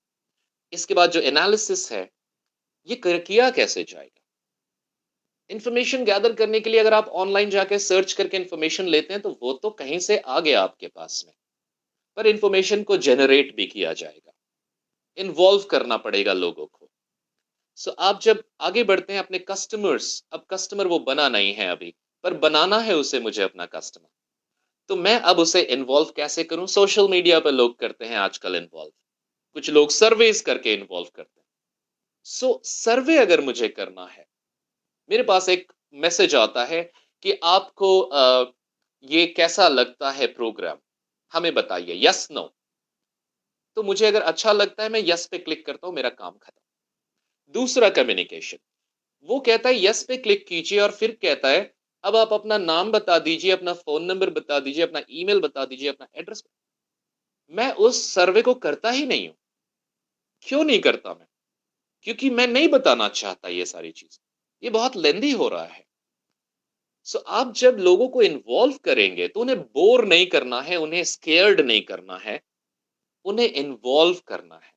Speaker 1: इसके बाद जो एनालिसिस है, ये किया कैसे जाएगा। इंफॉर्मेशन गैदर करने के लिए अगर आप ऑनलाइन जाके सर्च करके इंफॉर्मेशन लेते हैं तो वो तो कहीं से आ गया आपके पास में, पर इंफॉर्मेशन को जनरेट भी किया जाएगा, इन्वॉल्व करना पड़ेगा लोगों को। सो आप जब आगे बढ़ते हैं अपने कस्टमर्स, अब कस्टमर वो बना नहीं है अभी, पर बनाना है उसे मुझे अपना कस्टमर, तो मैं अब उसे इन्वॉल्व कैसे करूं। सोशल मीडिया पर लोग करते हैं आजकल इन्वॉल्व, कुछ लोग सर्वेज करके इन्वॉल्व करते हैं। सो सर्वे अगर मुझे करना है, मेरे पास एक मैसेज आता है कि आपको ये कैसा लगता है प्रोग्राम, हमें बताइए, यस नो। तो मुझे अगर अच्छा लगता है मैं यस पे क्लिक करता हूं, मेरा काम खत्म। दूसरा कम्युनिकेशन, वो कहता है यस पे क्लिक कीजिए और फिर कहता है अब आप अपना नाम बता दीजिए, अपना फोन नंबर बता दीजिए, अपना ईमेल बता दीजिए, अपना एड्रेस। मैं उस सर्वे को करता ही नहीं हूं। क्यों नहीं करता मैं? क्योंकि मैं नहीं बताना चाहता ये सारी चीज, ये बहुत लेंदी हो रहा है। सो आप जब लोगों को इन्वॉल्व करेंगे तो उन्हें बोर नहीं करना है, उन्हें स्केयर्ड नहीं करना है, उन्हें इन्वॉल्व करना है।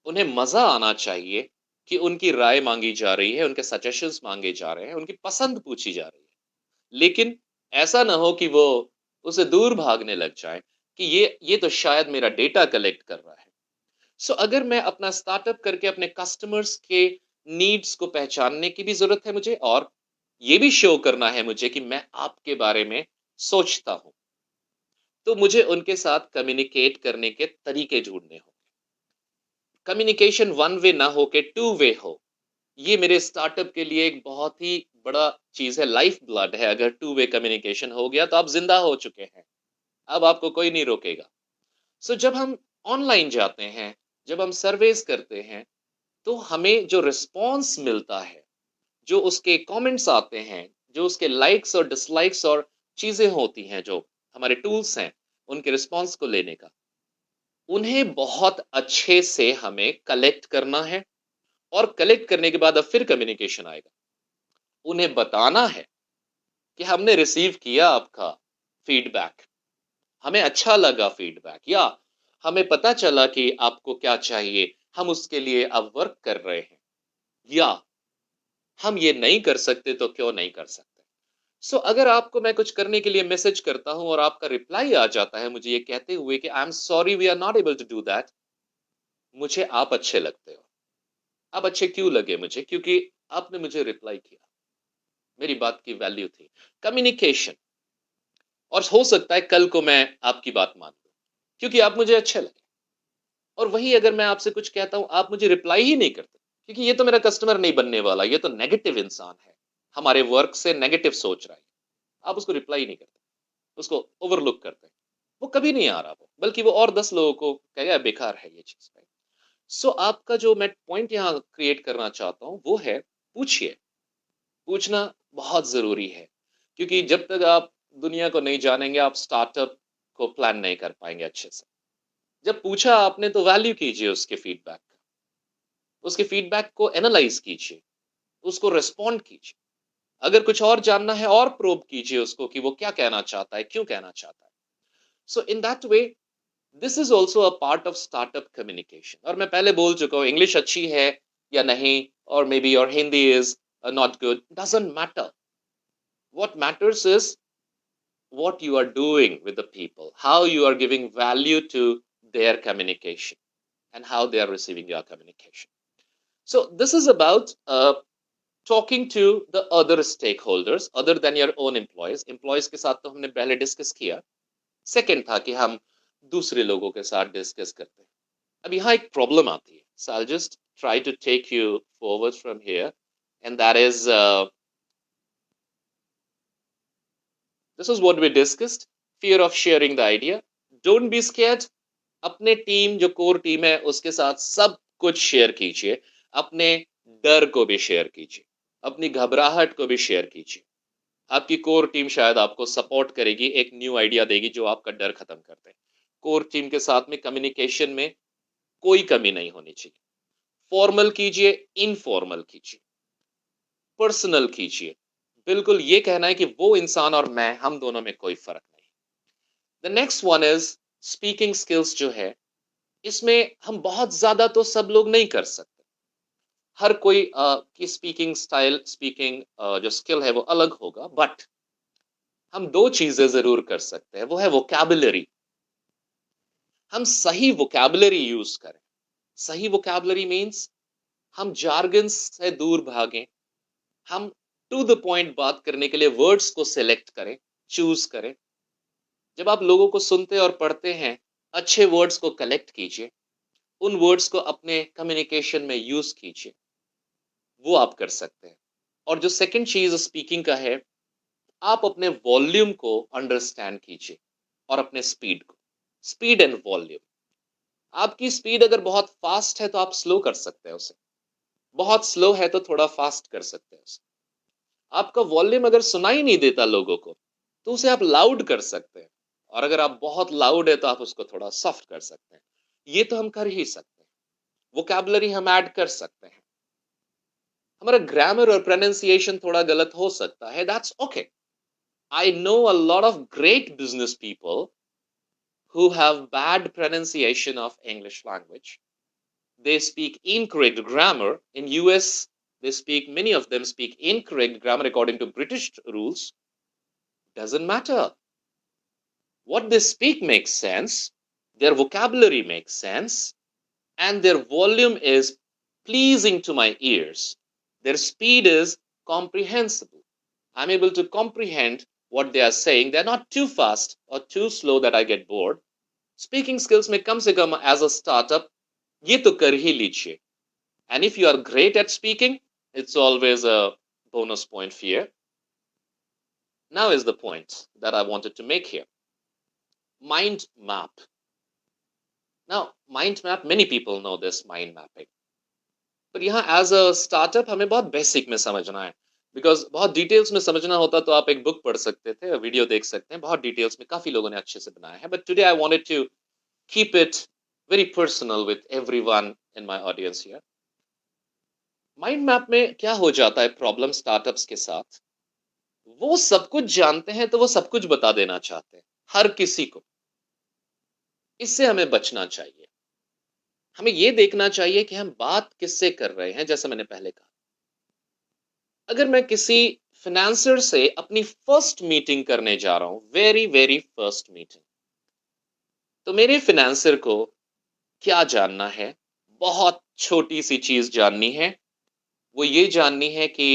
Speaker 1: उन्हें मजा आना चाहिए कि उनकी राय मांगी जा रही है, उनके सजेशंस मांगे जा रहे हैं, उनकी पसंद पूछी जा रही है। लेकिन ऐसा ना हो कि वो उसे दूर भागने लग जाए कि ये तो शायद मेरा डेटा कलेक्ट कर रहा है। सो अगर मैं अपना स्टार्टअप करके अपने कस्टमर्स के नीड्स को पहचानने की भी जरूरत है मुझे, और ये भी शो करना है मुझे कि मैं आपके बारे में सोचता हूं, तो मुझे उनके साथ कम्युनिकेट करने के तरीके ढूंढने होंगे। कम्युनिकेशन वन वे ना हो के टू वे हो, ये मेरे स्टार्टअप के लिए एक बहुत ही बड़ा चीज है, लाइफ ब्लड है। अगर टू वे कम्युनिकेशन हो गया तो आप जिंदा हो चुके हैं, अब आपको कोई नहीं रोकेगा। सो जब हम ऑनलाइन जाते हैं, जब हम सर्वेस करते हैं, तो हमें जो रिस्पॉन्स मिलता है, जो उसके कमेंट्स आते हैं, जो उसके लाइक्स और डिसलाइक्स और चीजें होती हैं, जो हमारे टूल्स हैं उनके रिस्पॉन्स को लेने का, उन्हें बहुत अच्छे से हमें कलेक्ट करना है। और कलेक्ट करने के बाद अब फिर कम्युनिकेशन आएगा, उन्हें बताना है कि हमने रिसीव किया आपका फीडबैक, हमें अच्छा लगा फीडबैक, या हमें पता चला कि आपको क्या चाहिए, हम उसके लिए अब वर्क कर रहे हैं, या हम ये नहीं कर सकते तो क्यों नहीं कर सकते। सो अगर आपको मैं कुछ करने के लिए मैसेज करता हूं और आपका रिप्लाई आ जाता है मुझे ये कहते हुए कि I am sorry we are not able to do that, मुझे आप अच्छे लगते हो। आप अच्छे क्यों लगे मुझे? क्योंकि आपने मुझे रिप्लाई किया, मेरी बात की वैल्यू थी। कम्युनिकेशन, और हो सकता है कल को मैं आपकी बात मान लूं क्योंकि आप मुझे अच्छे लगे। और वही अगर मैं आपसे कुछ कहता हूं, आप मुझे रिप्लाई ही नहीं करते क्योंकि ये तो मेरा कस्टमर नहीं बनने वाला, ये तो नेगेटिव इंसान है, हमारे वर्क से नेगेटिव सोच रहा है, आप उसको रिप्लाई नहीं करते, उसको ओवरलुक करते हैं, वो कभी नहीं आ रहा वो, बल्कि वो और 10 लोगों को कहेगा बेकार है ये चीज। सो आपका जो मैं पॉइंट यहाँ क्रिएट करना चाहता हूँ वो है, पूछिए। पूछना बहुत जरूरी है, क्योंकि जब तक आप दुनिया को नहीं जानेंगे, आप स्टार्टअप को प्लान नहीं कर पाएंगे अच्छे से। जब पूछा आपने तो वैल्यू कीजिए उसके फीडबैक का, उसके फीडबैक को एनालाइज कीजिए, उसको रिस्पॉन्ड कीजिए। अगर कुछ और जानना है और प्रोब कीजिए उसको कि वो क्या कहना चाहता है, क्यों कहना चाहता है। So in that way this is also a part of startup communication. और मैं पहले बोल चुका हूँ, इंग्लिश अच्छी है या नहीं, और may be your Hindi is not good, doesn't matter. What matters is what you are doing with the people, how you are giving value to their communication, and how they are receiving your communication. So this is about talking to the other stakeholders other than your own employees. Employees के साथ तो हमने पहले discuss किया। Second था कि हम दूसरे लोगों के साथ डिस्कस करते हैं। अब यहाँ एक प्रॉब्लम आती है, so I'll just try to take you forward from here, and that is this is what we discussed, fear of sharing the idea. Don't be scared. अपने टीम, जो कोर टीम है, उसके साथ सब कुछ शेयर कीजिए। अपने डर को भी शेयर कीजिए, अपनी घबराहट को भी शेयर कीजिए। आपकी कोर टीम शायद आपको सपोर्ट करेगी, एक न्यू आइडिया देगी जो आपका डर खत्म कर दे। कोर टीम के साथ में कम्युनिकेशन में कोई कमी नहीं होनी चाहिए। फॉर्मल कीजिए, इनफॉर्मल कीजिए, पर्सनल कीजिए। बिल्कुल ये कहना है कि वो इंसान और मैं, हम दोनों में कोई फर्क नहीं। The next one is speaking skills. जो है इसमें हम बहुत ज्यादा तो सब लोग नहीं कर सकते। हर कोई की स्पीकिंग स्टाइल, स्पीकिंग जो स्किल है वो अलग होगा, बट हम दो चीजें जरूर कर सकते हैं। वो है वोकैबुलरी। हम सही वोकैबुलरी यूज करें। सही वोकैबुलरी मीन्स हम जार्गन से दूर भागें। हम टू द पॉइंट बात करने के लिए वर्ड्स को सिलेक्ट करें, चूज करें। जब आप लोगों को सुनते और पढ़ते हैं, अच्छे वर्ड्स को कलेक्ट कीजिए, उन वर्ड्स को अपने कम्युनिकेशन में यूज कीजिए, वो आप कर सकते हैं। और जो सेकंड चीज स्पीकिंग का है, आप अपने वॉल्यूम को अंडरस्टैंड कीजिए और अपने स्पीड को। Speed and volume. आपकी स्पीड अगर बहुत फास्ट है तो आप स्लो कर सकते हैं उसे, बहुत स्लो है तो थोड़ा फास्ट कर सकते हैं उसे। आपका वॉल्यूम अगर सुनाई नहीं देता लोगों को तो उसे आप लाउड कर सकते हैं, और अगर आप बहुत लाउड है तो आप उसको थोड़ा सॉफ्ट कर सकते हैं। ये तो हम कर ही सकते हैं। वोकैबुलरी हम ऐड कर सकते हैं। हमारा ग्रामर और प्रोनाउंसिएशन थोड़ा गलत हो सकता है, that's okay. I know a lot of great business people who have bad pronunciation of English language. They speak incorrect grammar. In US, they speak, many of them speak incorrect grammar according to British rules. Doesn't matter. What they speak makes sense, their vocabulary makes sense, and their volume is pleasing to my ears. Their speed is comprehensible. I'm able to comprehend what they are saying. They're not too fast or too slow that I get bored. Speaking skills में कम से कम as a startup ये तो कर ही लीजिए। And if you are great at speaking, it's always a bonus point here. Now is the point that I wanted to make here. Mind map. Now, mind map, many people know this mind mapping. पर यहाँ as a startup हमें बहुत basic में समझना है, because बहुत details में समझना होता तो आप एक बुक पढ़ सकते थे, वीडियो देख सकते हैं, बहुत डिटेल्स में काफी लोगों ने अच्छे से बनाया है। But today I wanted to keep it very personal with everyone in my audience here. Mind map में क्या हो जाता है प्रॉब्लम स्टार्टअप्स के साथ, वो सब कुछ जानते हैं तो वो सब कुछ बता देना चाहते हैं हर किसी को। इससे हमें बचना चाहिए। हमें ये देखना चाहिए कि हम बात किससे कर रहे हैं। जैसे मैंने पहले कहा, अगर मैं किसी फाइनेंसर से अपनी फर्स्ट मीटिंग करने जा रहा हूं, वेरी वेरी फर्स्ट मीटिंग, तो मेरे फाइनेंसर को क्या जानना है? बहुत छोटी सी चीज जाननी है। वो ये जाननी है कि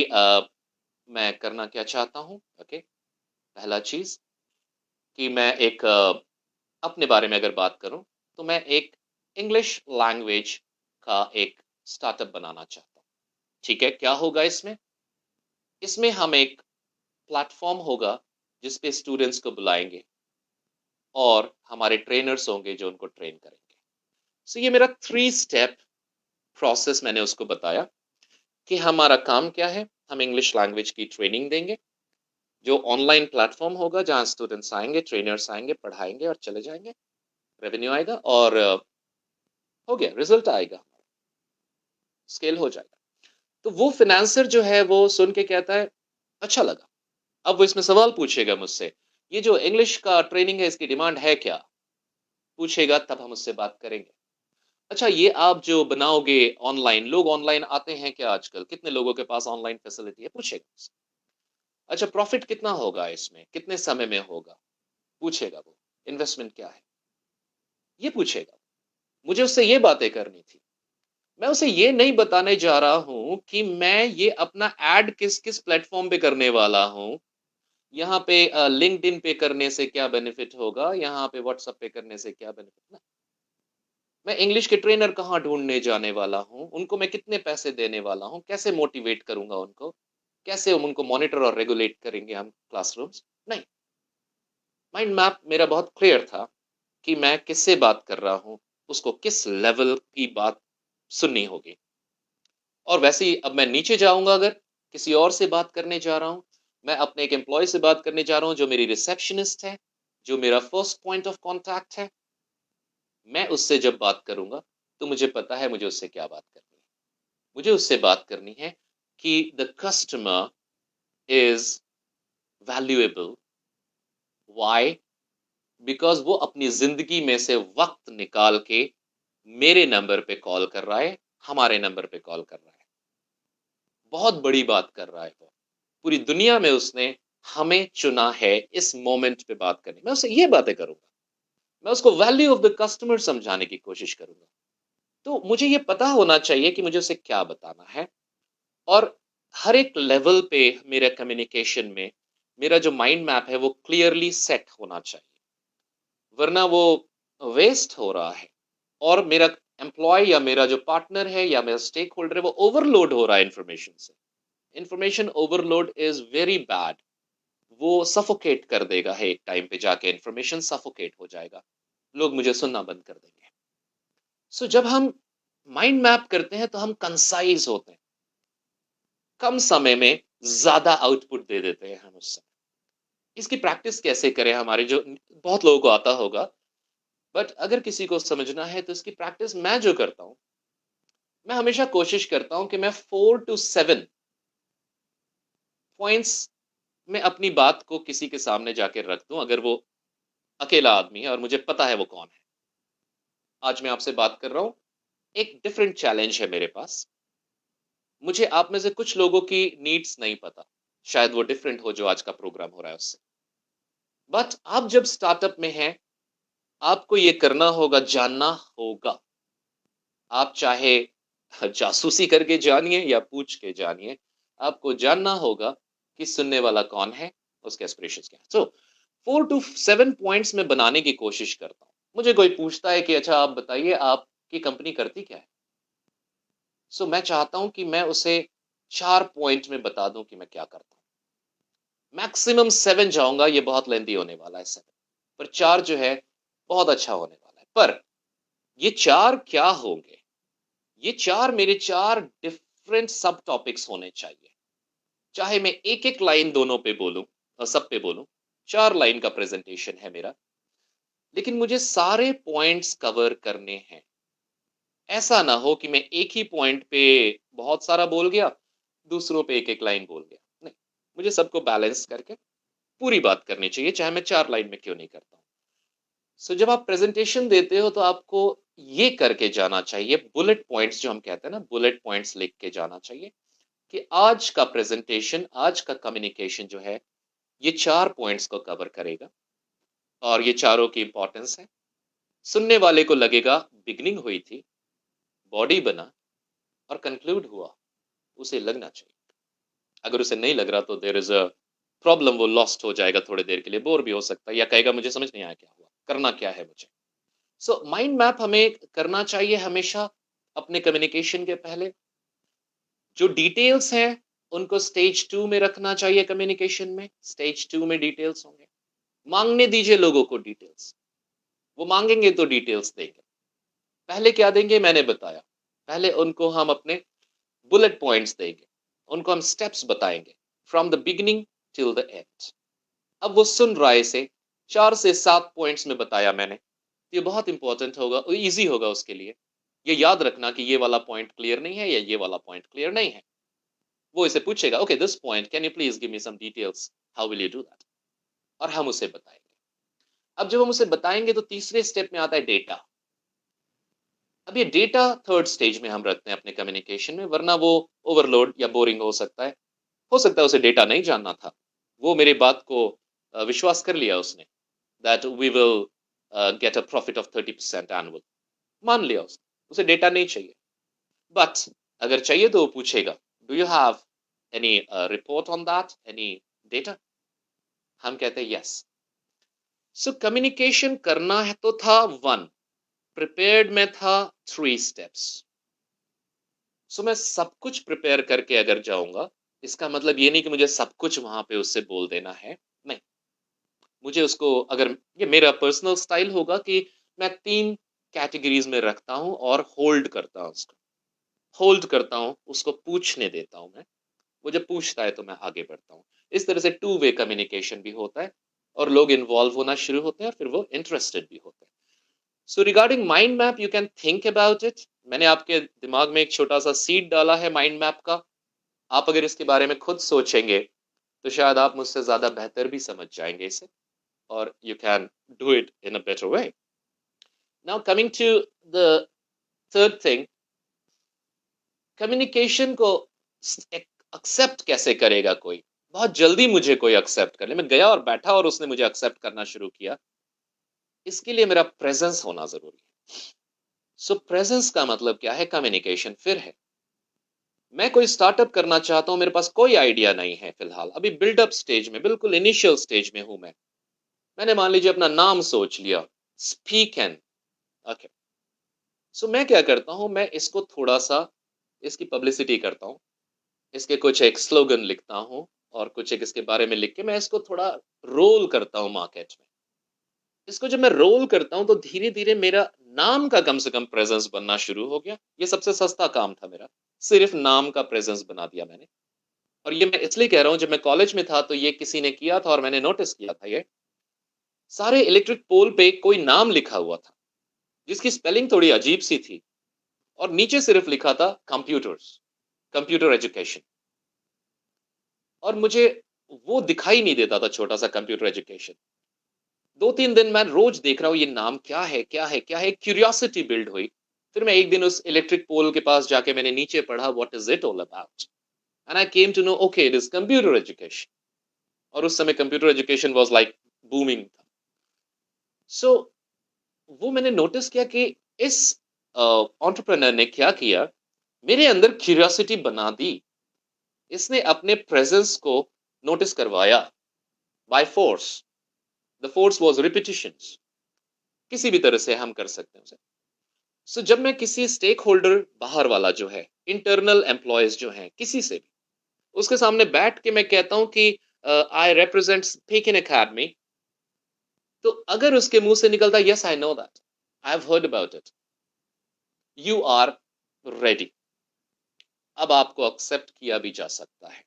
Speaker 1: मैं करना क्या चाहता हूँ। ओके, पहला चीज कि मैं एक अपने बारे में अगर बात करूं तो मैं एक इंग्लिश लैंग्वेज का एक स्टार्टअप बनाना चाहता हूँ। ठीक है, क्या होगा इसमें? इसमें हम एक प्लेटफॉर्म होगा जिसपे स्टूडेंट्स को बुलाएंगे और हमारे ट्रेनर्स होंगे जो उनको ट्रेन करेंगे। सो ये मेरा 3 स्टेप प्रोसेस मैंने उसको बताया कि हमारा काम क्या है। हम इंग्लिश लैंग्वेज की ट्रेनिंग देंगे, जो ऑनलाइन प्लेटफॉर्म होगा जहाँ स्टूडेंट्स आएंगे, ट्रेनर्स आएंगे, पढ़ाएंगे और चले जाएंगे, रेवेन्यू आएगा और हो गया, रिजल्ट आएगा, स्केल हो जाएगा। तो वो फाइनेंसर जो है वो सुन के कहता है अच्छा लगा। अब वो इसमें सवाल पूछेगा मुझसे, ये जो इंग्लिश का ट्रेनिंग है इसकी डिमांड है क्या? पूछेगा, तब हम उससे बात करेंगे। अच्छा, ये आप जो बनाओगे ऑनलाइन, लोग ऑनलाइन आते हैं क्या आजकल? कितने लोगों के पास ऑनलाइन फैसिलिटी है? पूछेगा उससे। अच्छा, प्रॉफिट कितना होगा इसमें? कितने समय में होगा? पूछेगा वो। इन्वेस्टमेंट क्या है? ये पूछेगा। मुझे उससे ये बातें करनी थी। मैं उसे ये नहीं बताने जा रहा हूं कि मैं ये अपना ऐड किस किस प्लेटफॉर्म पे करने वाला हूं, यहाँ पे लिंक्डइन पे करने से क्या बेनिफिट होगा, यहाँ पे व्हाट्सएप पे करने से क्या बेनिफिट ना। मैं इंग्लिश के ट्रेनर कहाँ ढूंढने जाने वाला हूँ, उनको मैं कितने पैसे देने वाला हूँ, कैसे मोटिवेट करूंगा उनको, कैसे हम उनको मॉनिटर और रेगुलेट करेंगे हम क्लासरूम्स, नहीं। माइंड मैप मेरा बहुत क्लियर था कि मैं किससे बात कर रहा हूँ, उसको किस लेवल की बात सुननी होगी। और वैसे ही अब मैं नीचे जाऊंगा, अगर किसी और से बात करने जा रहा हूँ, मैं अपने एक एम्प्लॉय से बात करने जा रहा हूँ जो मेरी रिसेप्शनिस्ट है, जो मेरा फर्स्ट पॉइंट ऑफ कॉन्टैक्ट है, मैं उससे जब बात करूंगा तो मुझे पता है मुझे उससे क्या बात करनी है। मुझे उससे बात करनी है कि the customer is valuable. Why? Because वो अपनी जिंदगी में से वक्त निकाल के मेरे नंबर पे कॉल कर रहा है, हमारे नंबर पे कॉल कर रहा है, बहुत बड़ी बात कर रहा है वो। पूरी दुनिया में उसने हमें चुना है इस मोमेंट पे बात करनी। मैं उससे ये बातें करूंगा, मैं उसको वैल्यू ऑफ द कस्टमर समझाने की कोशिश करूंगा। तो मुझे ये पता होना चाहिए कि मुझे उसे क्या बताना है, और हर एक लेवल पे मेरे कम्युनिकेशन में मेरा जो माइंड मैप है वो क्लियरली सेट होना चाहिए, वरना वो वेस्ट हो रहा है और मेरा एम्प्लॉय या मेरा जो पार्टनर है या मेरा स्टेक होल्डर है वो ओवरलोड हो रहा है इन्फॉर्मेशन से। Information overload is very bad. वो सफोकेट कर देगा, है एक टाइम पे जाके इन्फॉर्मेशन सफोकेट हो जाएगा, लोग मुझे सुनना बंद कर देंगे। सो जब हम माइंड मैप करते हैं तो हम कंसाइज होते हैं, कम समय में ज्यादा आउटपुट दे देते हैं हम उससे। इसकी प्रैक्टिस कैसे करें? हमारे जो बहुत लोगों को आता होगा, बट अगर किसी को समझना है तो इसकी प्रैक्टिस मैं जो करता हूं, मैं हमेशा कोशिश करता हूं कि मैं 4 to 7 पॉइंट्स में अपनी बात को किसी के सामने जाके रख दूं, अगर वो अकेला आदमी है और मुझे पता है वो कौन है। आज मैं आपसे बात कर रहा हूं, एक डिफरेंट चैलेंज है मेरे पास। मुझे आप में से कुछ लोगों की नीड्स नहीं पता, शायद वो डिफरेंट हो जो आज का प्रोग्राम हो रहा है उससे। बट आप जब स्टार्टअप में हैं, आपको ये करना होगा, जानना होगा। आप चाहे जासूसी करके जानिए या पूछ के जानिए, आपको जानना होगा कि सुनने वाला कौन है, उसके एस्पिरेशंस क्या है। सो 4 to 7 पॉइंट्स में बनाने की कोशिश करता हूँ। मुझे कोई पूछता है कि अच्छा आप बताइए आपकी कंपनी करती क्या है, सो मैं चाहता हूं कि मैं उसे 4 पॉइंट में बता दूं कि मैं क्या करता हूं। मैक्सिमम 7 जाऊंगा, ये बहुत लेंदी होने वाला है 7, पर 4 जो है बहुत अच्छा होने वाला है। पर ये 4 क्या होंगे? ये 4 मेरे 4 डिफरेंट सब टॉपिक्स होने चाहिए। चाहे मैं एक एक लाइन दोनों पे बोलूं और सब पे बोलूं, 4 लाइन का प्रेजेंटेशन है मेरा, लेकिन मुझे सारे पॉइंट्स कवर करने हैं। ऐसा ना हो कि मैं एक ही पॉइंट पे बहुत सारा बोल गया, दूसरों पे एक एक लाइन बोल गया, नहीं। मुझे सबको बैलेंस करके पूरी बात करनी चाहिए, चाहे मैं 4 लाइन में क्यों नहीं करता हूँ। सो जब आप प्रेजेंटेशन देते हो तो आपको ये करके जाना चाहिए, बुलेट पॉइंट्स जो हम कहते हैं ना, बुलेट पॉइंट्स लिख के जाना चाहिए कि आज का प्रेजेंटेशन, आज का कम्युनिकेशन जो है ये 4 पॉइंट्स को कवर करेगा, और ये चारों की इंपॉर्टेंस है। सुनने वाले को लगेगा बिगनिंग हुई थी, बॉडी बना और कंक्लूड हुआ, उसे लगना चाहिए। अगर उसे नहीं लग रहा तो देयर इज अ प्रॉब्लम, वो लॉस्ट हो जाएगा, थोड़ी देर के लिए बोर भी हो सकता है, या कहेगा मुझे समझ नहीं आया क्या हुआ, करना क्या है मुझे। सो माइंड मैप हमें करना चाहिए हमेशा अपने कम्युनिकेशन के पहले। जो डिटेल्स हैं उनको स्टेज 2 में रखना चाहिए, कम्युनिकेशन में स्टेज 2 में डिटेल्स होंगे। मांगने दीजिए लोगों को डिटेल्स, वो मांगेंगे तो डिटेल्स देंगे। पहले क्या देंगे मैंने बताया, पहले उनको हम अपने बुलेट पॉइंट्स देंगे, उनको हम स्टेप्स बताएंगे from the beginning till the end. अब वो सुन रहा है इसे, 4 से 7 पॉइंट्स में बताया मैंने, ये बहुत इंपॉर्टेंट होगा, इजी होगा उसके लिए। ये याद रखना कि ये वाला पॉइंट क्लियर नहीं है या ये वाला पॉइंट क्लियर नहीं है। वो इसे पूछेगा, okay this point can you please give me some details, how will you do that, और हम उसे बताएंगे। अब जब हम उसे बताएंगे तो तीसरे स्टेप में आता है डेटा। अब ये डेटा थर्ड स्टेज में हम रखते हैं अपने कम्युनिकेशन में, वरना वो ओवरलोड या बोरिंग हो सकता है। हो सकता है उसे डेटा नहीं जानना था, वो मेरी बात को विश्वास कर लिया उसने, that we will get a profit of 30% annual, मान लिया उसने, उसे डेटा नहीं चाहिए। बट अगर चाहिए तो वो पूछेगा, do you have any report on that, any data? हम कहते हैं यस। सो कम्युनिकेशन करना है तो था 1, प्रिपेयर्ड में था 3 स्टेप्स। सो मैं सब कुछ प्रिपेयर करके अगर जाऊंगा, इसका मतलब ये नहीं कि मुझे सब कुछ वहां पे उससे बोल देना है, नहीं। मुझे उसको, अगर ये मेरा पर्सनल स्टाइल होगा कि मैं 3 कैटेगरीज में रखता हूं और होल्ड करता हूं उसको, होल्ड करता हूं उसको, पूछने देता हूं मैं, वो जब पूछता है तो मैं आगे बढ़ता हूं। इस तरह से 2 वे कम्युनिकेशन भी होता है और लोग इन्वॉल्व होना शुरू होते हैं और फिर वो इंटरेस्टेड भी होते हैं। So regarding mind map, you can think about it. मैंने आपके दिमाग में एक छोटा सा सीड डाला है माइंड मैप का। आप अगर इसके बारे में खुद सोचेंगे तो शायद आप मुझसे ज्यादा बेहतर भी समझ जाएंगे इसे, और you can do it in a better way. Now coming to the third thing, communication को एक्सेप्ट कैसे करेगा कोई? बहुत जल्दी मुझे कोई एक्सेप्ट कर ले, मैं गया और बैठा और उसने मुझे एक्सेप्ट करना शुरू किया, इसके लिए मेरा प्रेजेंस होना जरूरी है। सो प्रेजेंस का मतलब क्या है? कम्युनिकेशन फिर है। मैं कोई स्टार्टअप करना चाहता हूं, मेरे पास कोई आइडिया नहीं है फिलहाल, अभी बिल्डअप स्टेज में, बिल्कुल इनिशियल स्टेज में हूं मैं। मैंने मान लीजिए अपना नाम सोच लिया, स्पीक एंड, ओके। सो मैं क्या करता हूं, मैं इसको थोड़ा सा, इसकी पब्लिसिटी करता हूं, इसके कुछ एक स्लोगन लिखता हूं और कुछ एक इसके बारे में लिख के मैं इसको थोड़ा रोल करता हूं मार्केट में। इसको जब मैं रोल करता हूं तो धीरे धीरे मेरा नाम का कम से कम प्रेजेंस बनना शुरू हो गया। ये सबसे सस्ता काम था मेरा, सिर्फ नाम का प्रेजेंस बना दिया मैंने। और ये मैं इसलिए कह रहा हूं, जब मैं कॉलेज में था तो ये किसी ने किया था और मैंने नोटिस किया था, ये सारे इलेक्ट्रिक पोल पे कोई नाम लिखा हुआ था जिसकी स्पेलिंग थोड़ी अजीब सी थी, और नीचे सिर्फ लिखा था कंप्यूटर्स, कंप्यूटर एजुकेशन। और मुझे वो दिखाई नहीं देता था, छोटा सा कंप्यूटर एजुकेशन। 2-3 दिन मैं रोज देख रहा हूँ ये नाम क्या है, क्या है, क्या है, क्यूरियोसिटी बिल्ड हुई। फिर मैं एक दिन उस इलेक्ट्रिक पोल के पास जाके मैंने नीचे पढ़ा, what is it all about, and I came to know, okay it is computer education. और उस समय computer education was like booming था। सो वो मैंने नोटिस किया कि इस एंटरप्रेन्योर ने क्या किया, मेरे अंदर क्यूरियोसिटी बना दी। इसने अपने प्रेजेंस को नोटिस करवाया by force. The force was repetitions, किसी भी तरह से हम कर सकते हैं उसे। सो जब मैं किसी स्टेक होल्डर, बाहर वाला जो है, इंटरनल एम्प्लॉयज जो हैं, किसी से भी उसके सामने बैठ के मैं कहता हूं कि आई रिप्रेजेंट स्पीकिंग एकेडमी, तो अगर उसके मुंह से निकलता yes I know that, I have heard about it, you are ready, अब आपको एक्सेप्ट किया भी जा सकता है।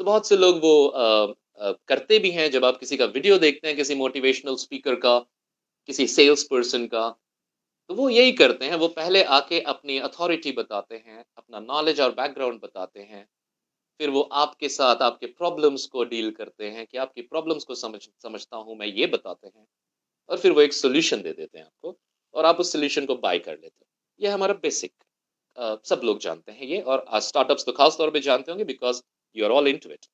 Speaker 1: तो बहुत से लोग वो करते भी हैं। जब आप किसी का वीडियो देखते हैं, किसी मोटिवेशनल स्पीकर का, किसी सेल्स पर्सन का, तो वो यही करते हैं, वो पहले आके अपनी अथॉरिटी बताते हैं, अपना नॉलेज और बैकग्राउंड बताते हैं, फिर वो आपके साथ आपके प्रॉब्लम्स को डील करते हैं कि आपकी प्रॉब्लम्स को समझता हूँ मैं, ये बताते हैं, और फिर वो एक सोल्यूशन दे देते हैं आपको, और आप उस सोल्यूशन को बाय कर लेते हो। ये हमारा बेसिक, सब लोग जानते हैं ये, और स्टार्टअप्स तो खास तौर पे जानते होंगे, because you are all into it.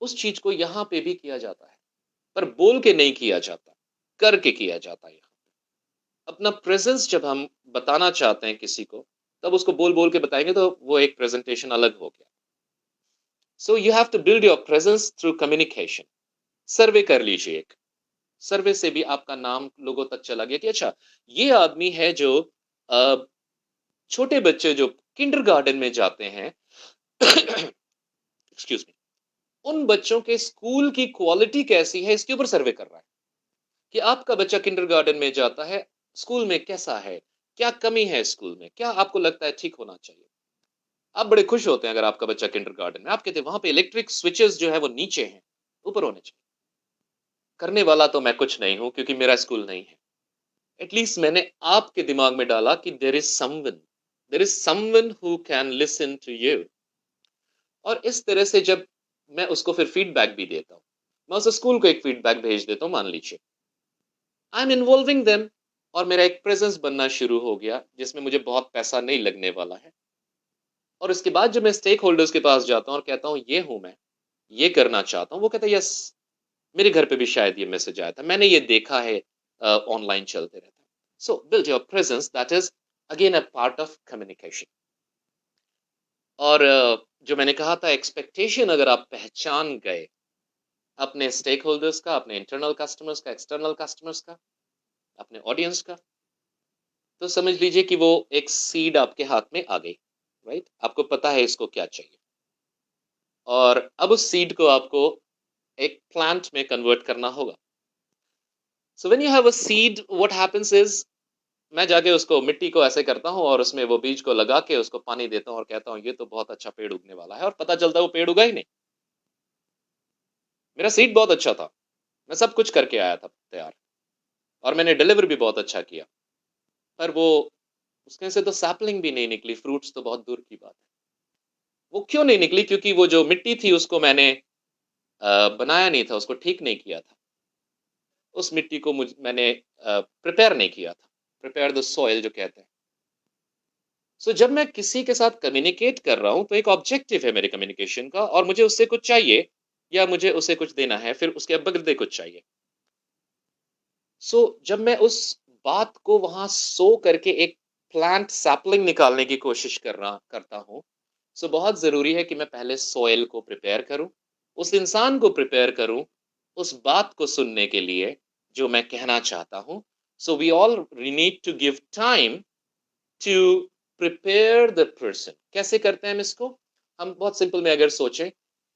Speaker 1: उस चीज को यहाँ पे भी किया जाता है, पर बोल के नहीं किया जाता, करके किया जाता है। यहाँ अपना प्रेजेंस जब हम बताना चाहते हैं किसी को, तब उसको बोल बोल के बताएंगे तो वो एक प्रेजेंटेशन अलग हो गया। So you have to build your presence through communication. Survey कर लीजिए, एक सर्वे से भी आपका नाम लोगों तक चला गया कि अच्छा ये आदमी है जो छोटे बच्चे जो किंडरगार्टन में जाते हैं एक्सक्यूज मी, उन बच्चों के स्कूल की क्वालिटी कैसी है, इसके ऊपर सर्वे कर रहा है कि आपका बच्चा किंडरगार्टन में जाता है, स्कूल में कैसा है, क्या कमी है स्कूल में, क्या आपको लगता है ठीक होना चाहिए। आप बड़े खुश होते हैं अगर आपका बच्चा किंडरगार्टन में, आप कहते हैं वहां पे इलेक्ट्रिक स्विचेस जो है वो नीचे हैं, ऊपर होने चाहिए। करने वाला तो मैं कुछ नहीं हूं क्योंकि मेरा स्कूल नहीं है। एटलीस्ट मैंने आपके दिमाग में डाला कि there is someone who can listen to you. और इस तरह से जब मैं उसको फिर फीडबैक भी देता हूँ, मैं उस स्कूल को एक फीडबैक भेज देता हूँ, मान लीजिए आई एम इन्वॉल्विंग देम, और मेरा एक प्रेजेंस बनना शुरू हो गया जिसमें मुझे बहुत पैसा नहीं लगने वाला है। और उसके बाद जब मैं स्टेक होल्डर्स के पास जाता हूँ और कहता हूँ ये हूँ मैं, ये करना चाहता हूँ, वो कहता है यस, मेरे घर पे भी शायद ये मैसेज आया था, मैंने ये देखा है, ऑनलाइन चलते रहता है। सो build your presence, that is again a part of communication. और जो मैंने कहा था एक्सपेक्टेशन अगर आप पहचान गए अपने स्टेक होल्डर्स का, अपने इंटरनल कस्टमर्स का, एक्सटर्नल कस्टमर्स का, अपने ऑडियंस का, तो समझ लीजिए कि वो एक सीड आपके हाथ में आ गई, राइट? आपको पता है इसको क्या चाहिए, और अब उस सीड को आपको एक प्लांट में कन्वर्ट करना होगा। So when you have a seed, what happens is, मैं जाके उसको मिट्टी को ऐसे करता हूँ और उसमें वो बीज को लगा के उसको पानी देता हूँ और कहता हूँ ये तो बहुत अच्छा पेड़ उगने वाला है, और पता चलता है वो पेड़ उगा ही नहीं। मेरा सीड बहुत अच्छा था, मैं सब कुछ करके आया था तैयार, और मैंने डिलीवर भी बहुत अच्छा किया, पर वो उसमें से तो सैपलिंग भी नहीं निकली, फ्रूट्स तो बहुत दूर की बात है। वो क्यों नहीं निकली? क्योंकि वो जो मिट्टी थी उसको मैंने बनाया नहीं था, उसको ठीक नहीं किया था, उस मिट्टी को मैंने प्रिपेयर नहीं किया था, प्रिपेयर द सॉइल जो कहते हैं। सो जब मैं किसी के साथ कम्युनिकेट कर रहा हूँ तो एक ऑब्जेक्टिव है मेरे कम्युनिकेशन का, और मुझे उससे कुछ चाहिए या मुझे उसे कुछ देना है, फिर उसके बदले कुछ चाहिए। सो जब मैं उस बात को वहां सो करके एक प्लांट सैपलिंग निकालने की कोशिश करता हूँ, सो बहुत जरूरी है कि मैं पहले सॉइल को प्रिपेयर करूं, उस इंसान को प्रिपेयर करूं उस बात को सुनने के लिए जो मैं कहना चाहता हूं। So we all need to give time to prepare the person. कैसे करते हैं हम इसको? हम बहुत सिंपल में अगर सोचें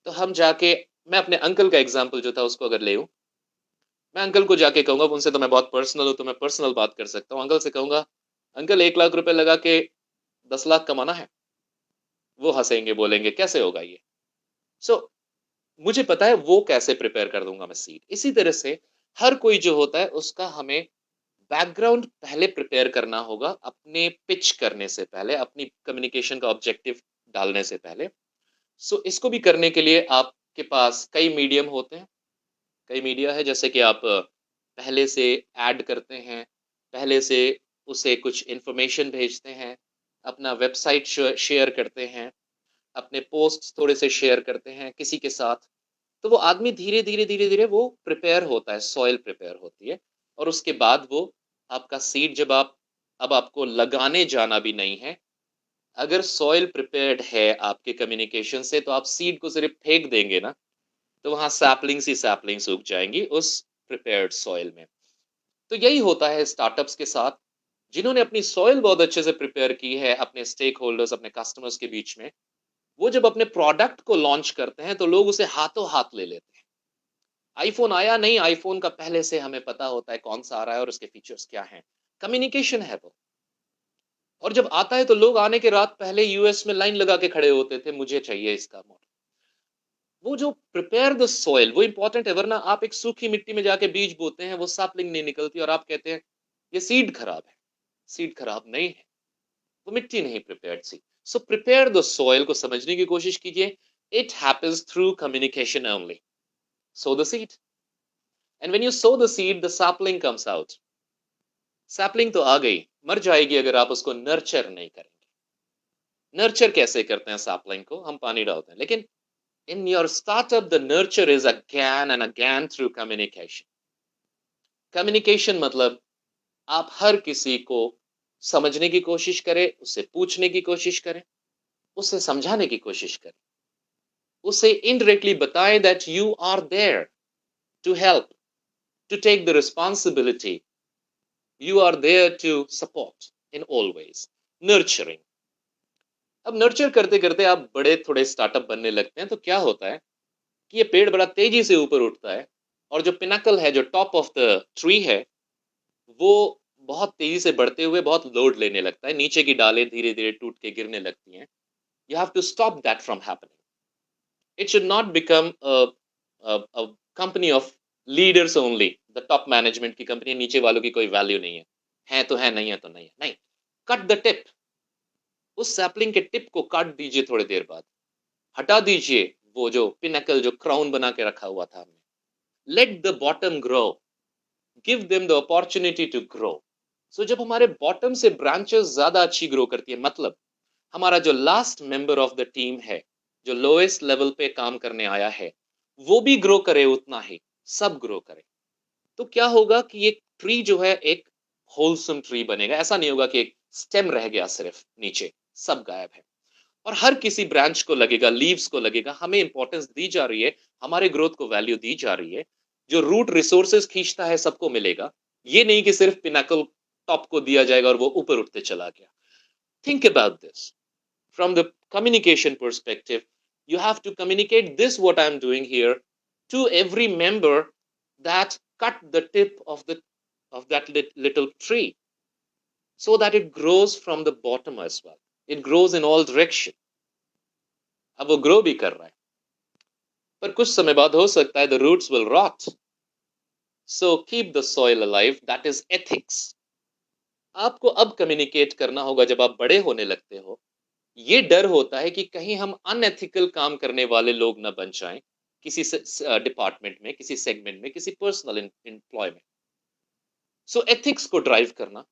Speaker 1: तो हम जाके, मैं अपने अंकल का एग्जाम्पल जो था उसको अगर ले, मैं अंकल को जाके कहूंगा, उनसे तो मैं बहुत पर्सनल हूं तो मैं पर्सनल बात कर सकता हूँ, अंकल से कहूंगा अंकल 1 लाख रुपए लगा के 10 लाख कमाना है। वो हंसेंगे, बोलेंगे कैसे होगा ये। सो मुझे पता है वो कैसे प्रिपेयर कर दूंगा मैं सीट। इसी तरह से हर कोई जो होता है उसका हमें बैकग्राउंड पहले प्रिपेयर करना होगा अपने पिच करने से पहले, अपनी कम्युनिकेशन का ऑब्जेक्टिव डालने से पहले। सो इसको भी करने के लिए आपके पास कई मीडियम होते हैं, कई मीडिया है, जैसे कि आप पहले से ऐड करते हैं, पहले से उसे कुछ इन्फॉर्मेशन भेजते हैं, अपना वेबसाइट शेयर करते हैं, अपने पोस्ट थोड़े से शेयर करते हैं किसी के साथ। तो वो आदमी धीरे धीरे धीरे धीरे वो प्रिपेयर होता है, सॉइल प्रिपेयर होती है, और उसके बाद वो आपका सीड जब आप, अब आपको लगाने जाना भी नहीं है, अगर सॉइल प्रिपेयर्ड है आपके कम्युनिकेशन से तो आप सीड को सिर्फ फेंक देंगे ना, तो वहां सैपलिंग्स ही सैपलिंग्स उग जाएंगी उस प्रिपेयर्ड सॉइल में। तो यही होता है स्टार्टअप्स के साथ, जिन्होंने अपनी सॉइल बहुत अच्छे से प्रिपेयर की है अपने स्टेक होल्डर्स, अपने कस्टमर्स के बीच में, वो जब अपने प्रोडक्ट को लॉन्च करते हैं तो लोग उसे हाथों हाथ ले लेते हैं। आईफोन आया नहीं, आईफोन का पहले से हमें पता होता है कौन सा आ रहा है और उसके फीचर्स क्या हैं। कम्युनिकेशन है वो। और जब आता है तो लोग आने के रात पहले यूएस में लाइन लगा के खड़े होते थे, मुझे चाहिए इसका मॉडल। वो जो प्रिपेयर द सॉइल वो इंपॉर्टेंट है, वरना आप एक सूखी मिट्टी में जाके बीज बोते हैं, वो सैपलिंग नहीं निकलती और आप कहते हैं ये सीड खराब है। सीड खराब नहीं है, वो मिट्टी नहीं प्रिपेयर्ड सी। सो प्रिपेयर द सॉइल को समझने की कोशिश कीजिए। It happens through communication only. Sow the seed, and when you sow the seed the sapling comes out. Sapling तो आ गई, मर जाएगी अगर आप उसको नर्चर नहीं करेंगे। नर्चर कैसे करते हैं सैपलिंग को? हम पानी डालते हैं, लेकिन in your startup the nurture is again and again through communication. Communication मतलब आप हर किसी को समझने की कोशिश करें, उससे पूछने की कोशिश करें, उसे समझाने की कोशिश करें, उसे indirectly बताएं that you are there to help, to take the responsibility, you are there to support in all ways. Nurturing. अब नर्चर करते करते आप बड़े थोड़े स्टार्टअप बनने लगते हैं तो क्या होता है कि ये पेड़ बड़ा तेजी से ऊपर उठता है, और जो पिनाकल है, जो टॉप ऑफ द ट्री है, वो बहुत तेजी से बढ़ते हुए बहुत लोड लेने लगता है, नीचे की डालें धीरे धीरे टूट के गिरने लगती हैं। You have to stop that from happening. It should not become a company of leaders only. The top management की company, नीचे वालों की कोई value नहीं है तो है, नहीं है तो नहीं है, नहीं. Cut the tip. उस सैपलिंग के टिप को काट दीजिए थोड़ी देर बाद, हटा दीजिए वो जो पिनकल, जो क्राउन बना के रखा हुआ था हमने. Let the bottom grow, give them the opportunity to grow. So जब हमारे बॉटम से ब्रांचेस ज्यादा अच्छी ग्रो करती है, मतलब हमारा जो last member of the team है, जो लोएस्ट लेवल पे काम करने आया है, वो भी ग्रो करे उतना ही, सब ग्रो करे, तो क्या होगा कि एक ट्री जो है एक होलसम ट्री बनेगा. ऐसा नहीं होगा कि एक स्टेम रह गया सिर्फ नीचे, सब गायब है. और हर किसी ब्रांच को लगेगा, लीव्स को लगेगा हमें इंपॉर्टेंस दी जा रही है, हमारे ग्रोथ को वैल्यू दी जा रही है. जो रूट रिसोर्सेज खींचता है सबको मिलेगा, ये नहीं कि सिर्फ पिनाकल टॉप को दिया जाएगा और वो ऊपर उठते चला गया. Think about this from the communication perspective. You have to communicate this, what I am doing here, to every member, that cut the tip of that little tree, so that it grows from the bottom as well. It grows in all direction. अब वो grow भी कर रहा है, पर कुछ समय बाद हो सकता है the roots will rot. So keep the soil alive. That is ethics. आपको अब कम्युनिकेट करना होगा जब आप बड़े होने लगते हो. ये डर होता है कि कहीं हम अनएथिकल काम करने वाले लोग न बन जाएं किसी डिपार्टमेंट में, किसी सेगमेंट में, किसी पर्सनल एम्प्लॉय में. सो एथिक्स को ड्राइव करना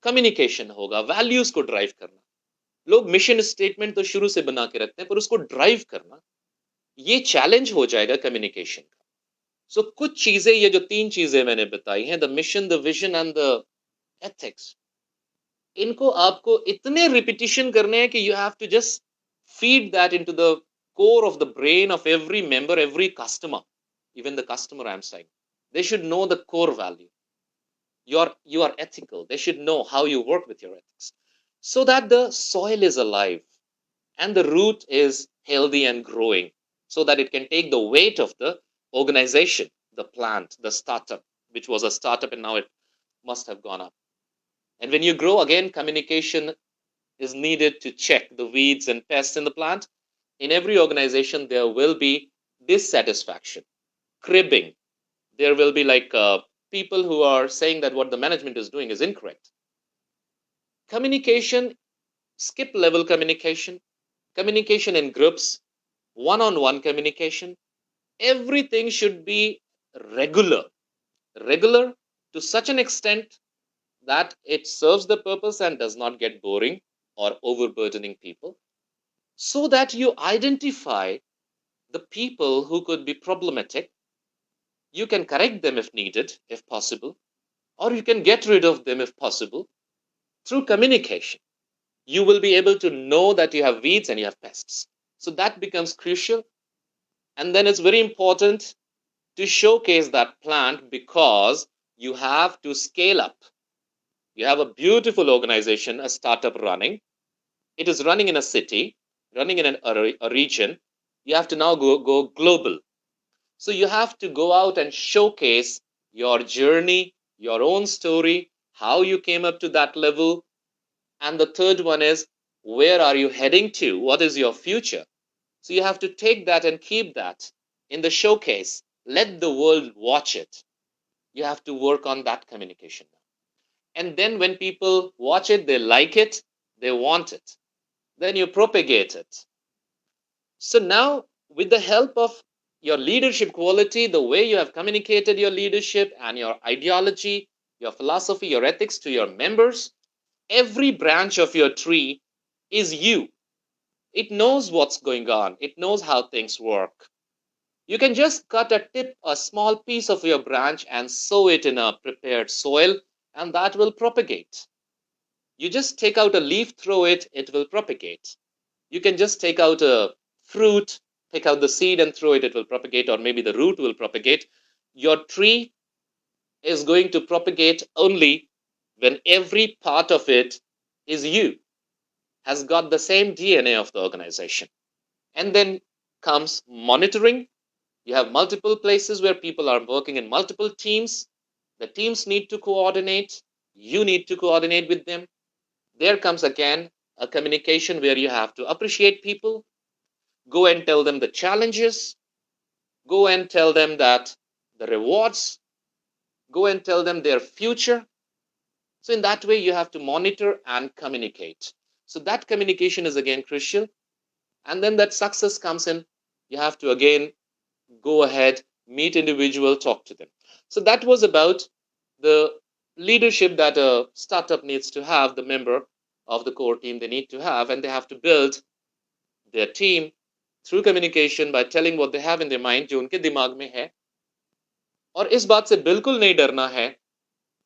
Speaker 1: कम्युनिकेशन होगा, वैल्यूज को ड्राइव करना. लोग मिशन स्टेटमेंट तो शुरू से बना के रखते हैं, पर उसको ड्राइव करना ये चैलेंज हो जाएगा कम्युनिकेशन का. सो कुछ चीजें, ये जो 3 चीजें मैंने बताई हैं, the mission, the vision and the ethics, इनको आपको इतने रिपीटिशन करने हैं कि you have to just feed that into the core of the brain of every member, every customer. Even the customer I am saying, they should know the core value. You are ethical. They should know how you work with your ethics, so that the soil is alive and the root is healthy and growing, so that it can take the weight of the organization, the plant, the startup, which was a startup and now it must have gone up. And when you grow again, communication is needed to check the weeds and pests in the plant. In every organization, there will be dissatisfaction, cribbing. There will be people who are saying that what the management is doing is incorrect. Communication, skip level communication, communication in groups, one-on-one communication. Everything should be regular to such an extent that it serves the purpose and does not get boring or overburdening people, so that you identify the people who could be problematic. You can correct them if needed, if possible, or you can get rid of them if possible. Through communication, you will be able to know that you have weeds and you have pests. So that becomes crucial. And then it's very important to showcase that plant, because you have to scale up. You have a beautiful organization, a startup running. It is running in a city, running in a region. You have to now go global. So you have to go out and showcase your journey, your own story, how you came up to that level. And the third one is, where are you heading to? What is your future? So you have to take that and keep that in the showcase. Let the world watch it. You have to work on that communication. And then when people watch it, they like it, they want it. Then you propagate it. So now, with the help of your leadership quality, the way you have communicated your leadership and your ideology, your philosophy, your ethics to your members, every branch of your tree is you. It knows what's going on. It knows how things work. You can just cut a tip, a small piece of your branch, and sow it in a prepared soil, and that will propagate. You just take out a leaf, throw it, it will propagate. You can just take out a fruit, pick out the seed and throw it, it will propagate, or maybe the root will propagate. Your tree is going to propagate only when every part of it is you, has got the same DNA of the organization. And then comes monitoring. You have multiple places where people are working in multiple teams. The teams need to coordinate. You need to coordinate with them. There comes again a communication where you have to appreciate people, go and tell them the challenges, go and tell them that the rewards, go and tell them their future. So in that way, you have to monitor and communicate. So that communication is again crucial. And then that success comes in. You have to again go ahead, meet individual, talk to them. So that was about the leadership that a startup needs to have, the member of the core team they need to have, and they have to build their team through communication by telling what they have in their mind, जो उनके दिमाग में है. और इस बात से बिल्कुल नहीं डरना है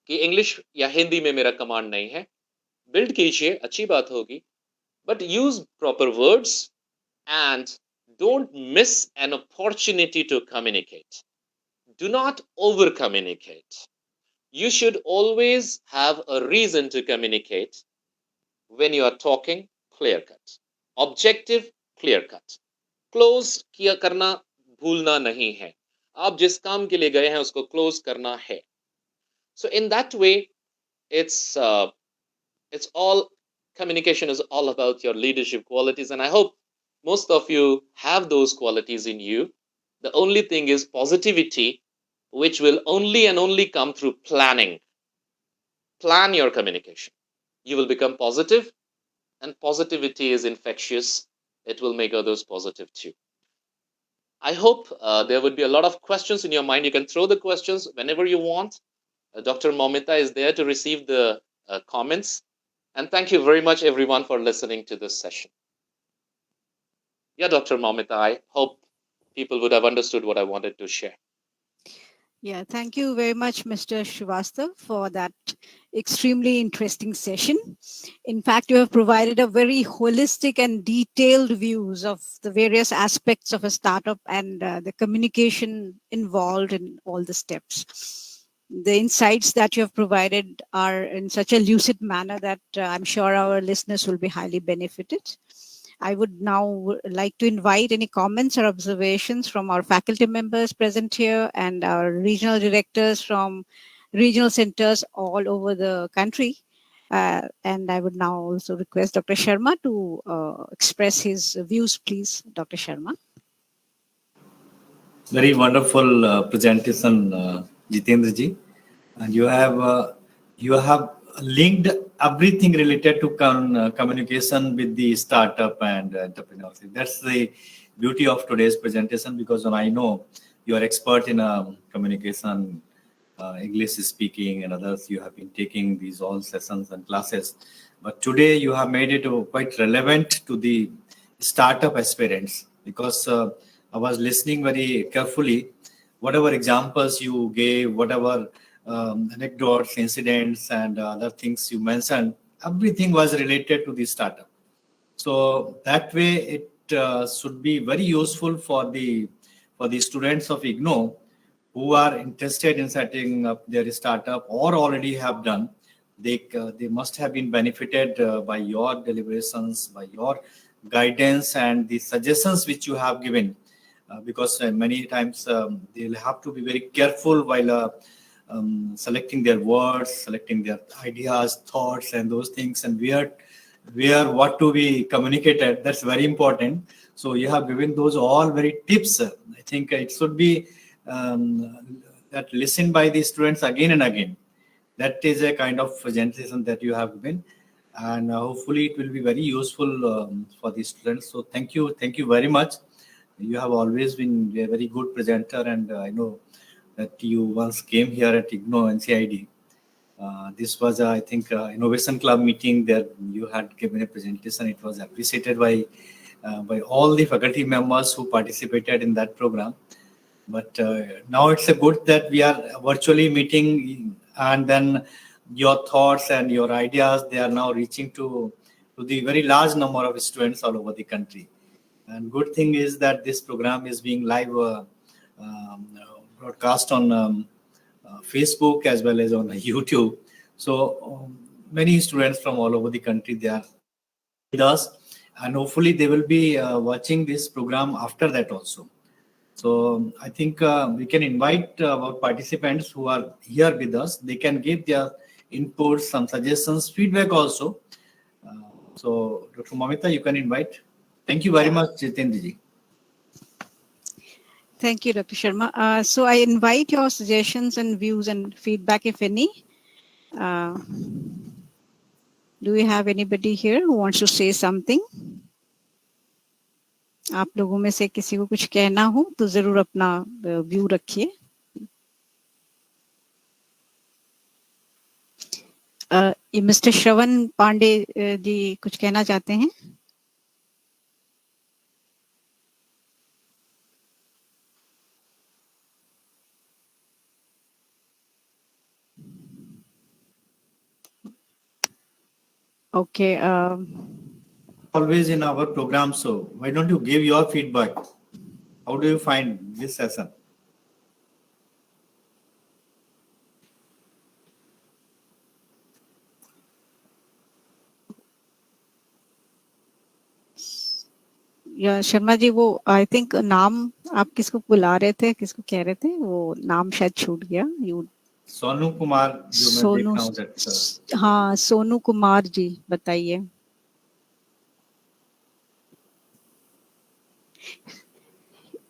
Speaker 1: कि इंग्लिश या हिंदी में मेरा कमांड नहीं है. बिल्ड कीजिए, अच्छी बात होगी, but use proper words and don't miss an opportunity to communicate. Do not over communicate. You should always have a reason to communicate when you are talking, clear cut. Objective, clear cut. Close किया करना भूलना नहीं है. आप जिस काम के लिए गए हैं उसको close करना है. So in that way, it's all, communication is all about your leadership qualities, and I hope most of you have those qualities in you. The only thing is positivity, which will only and only come through planning. Plan your communication. You will become positive, and positivity is infectious. It will make others positive too. I hope there would be a lot of questions in your mind. You can throw the questions whenever you want. Dr. Momita is there to receive the comments. And thank you very much, everyone, for listening to this session. Yeah, Dr. Momita, I hope people would have understood what I wanted to share.
Speaker 2: Yeah, thank you very much, Mr. Srivastav, for that extremely interesting session. In fact, you have provided a very holistic and detailed views of the various aspects of a startup and the communication involved in all the steps. The insights that you have provided are in such a lucid manner that I'm sure our listeners will be highly benefited. I would now like to invite any comments or observations from our faculty members present here and our regional directors from regional centers all over the country. And I would now also request Dr. Sharma to express his views, please. Dr. Sharma.
Speaker 3: Very wonderful presentation, Jitendra ji. And you have linked everything related to communication with the startup and entrepreneurship. That's the beauty of today's presentation, because I know you are expert in communication, English speaking and others. You have been taking these all sessions and classes, but today you have made it quite relevant to the startup aspirants, because I was listening very carefully. Whatever examples you gave, whatever anecdotes, incidents, and other things you mentioned, everything was related to the startup. So that way, it should be very useful for the students of IGNOU who are interested in setting up their startup or already have done. They must have been benefited by your deliberations, by your guidance, and the suggestions which you have given. Because many times they'll have to be very careful while selecting their words, selecting their ideas, thoughts, and those things, and where what to be communicated. That's very important. So you have given those all very tips. I think it should be that listened by the students again and again. That is a kind of presentation that you have given, and hopefully it will be very useful for the students. So thank you very much. You have always been a very good presenter, and I know that you once came here at IGNOU NCID. This was, I think, Innovation Club meeting there. You had given a presentation. It was appreciated by all the faculty members who participated in that program. But now it's a good that we are virtually meeting, and then your thoughts and your ideas, they are now reaching to the very large number of students all over the country. And good thing is that this program is being live broadcast on Facebook as well as on YouTube. So many students from all over the country, they are with us, and hopefully they will be watching this program after that also. So I think we can invite our participants who are here with us. They can give their inputs, some suggestions, feedback also. So, Dr. Mamita, you can invite. Thank you very much, Jitendra ji.
Speaker 2: Thank you, Dr. Sharma. So I invite your suggestions and views and feedback, if any. Do we have anybody here who wants to say something? आप लोगों में से किसी को कुछ कहना हो तो जरूर अपना व्यू रखिए. मिस्टर श्रवण पांडे जी कुछ कहना चाहते हैं? Okay.
Speaker 3: Always in our program, so why don't you give your feedback? How do you find this session?
Speaker 2: या शर्मा जी वो आई थिंक नाम आप किसको बुला रहे थे, किसको कह रहे थे, वो नाम शायद छूट गया. यू
Speaker 3: सोनू कुमार जो मैं देख रहा हूं.
Speaker 2: हाँ सोनू कुमार जी बताइए.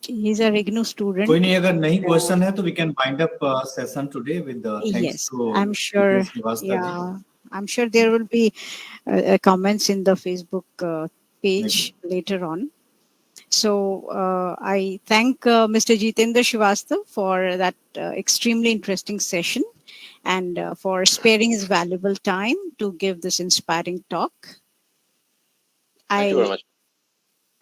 Speaker 2: He's a IGNOU student.
Speaker 3: कोई नहीं, अगर नहीं क्वेश्चन है तो we can wind up session today with thanks to
Speaker 2: I'm sure. Yeah, I'm sure there will be comments in the Facebook page later on. So I thank Mr. Jitendra Srivastava for that extremely interesting session and for sparing his valuable time to give this inspiring talk.
Speaker 1: Thank you very much.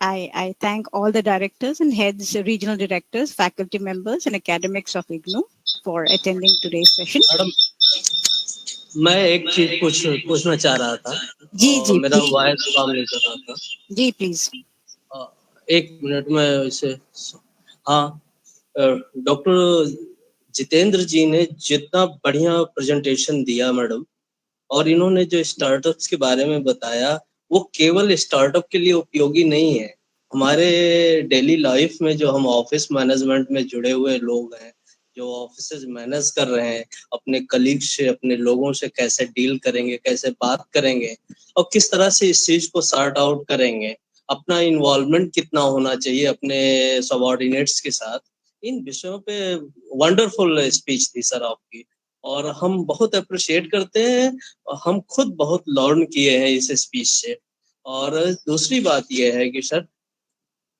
Speaker 2: I thank all the directors and heads, regional directors, faculty members and academics of IGNOU for attending today's session.
Speaker 4: Madam, मैं एक चीज पूछना चाह रहा था.
Speaker 2: जी
Speaker 4: मेरा voice काम नहीं कर रहा था.
Speaker 2: जी प्लीज.
Speaker 4: एक मिनट में इसे. हाँ, डॉक्टर जितेंद्र जी ने जितना बढ़िया प्रेजेंटेशन दिया मैडम, और इन्होंने जो स्टार्टअप्स के बारे में बताया वो केवल स्टार्टअप के लिए उपयोगी नहीं है. हमारे डेली लाइफ में जो हम ऑफिस मैनेजमेंट में जुड़े हुए लोग हैं, जो ऑफिस मैनेज कर रहे हैं, अपने कलीग से, अपने लोगों से कैसे डील करेंगे, कैसे बात करेंगे और किस तरह से इस चीज को सॉर्ट आउट करेंगे, अपना इन्वॉल्वमेंट कितना होना चाहिए अपने सबऑर्डिनेट्स के साथ, इन विषयों पे वंडरफुल स्पीच थी सर आपकी, और हम बहुत अप्रिशिएट करते हैं. हम खुद बहुत लर्न किए हैं इस स्पीच से. और दूसरी बात यह है कि सर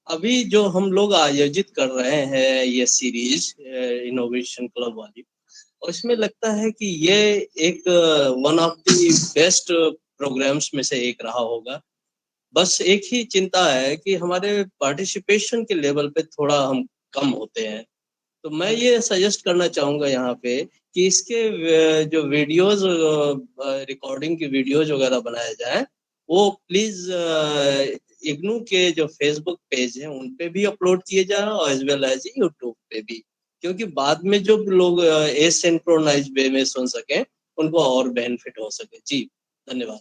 Speaker 4: अभी जो हम लोग आयोजित कर रहे हैं ये सीरीज इनोवेशन क्लब वाली, उसमें लगता है कि ये एक one of the best programmes में से एक रहा होगा. बस एक ही चिंता है कि हमारे पार्टिसिपेशन के लेवल पे थोड़ा हम कम होते हैं. तो मैं ये सजेस्ट करना चाहूँगा यहाँ पे कि इसके जो वीडियोस, रिकॉर्डिंग की वीडियोस वगैरह बनाए जाए, वो प्लीज इग्नू के जो फेसबुक पेज है उन पे भी अपलोड किए जाए और एज वेल एज यूट्यूब पे भी, क्योंकि बाद में जो लोग एसिंक्रोनाइज वे में सुन सकें उनको और बेनिफिट हो सके. जी धन्यवाद.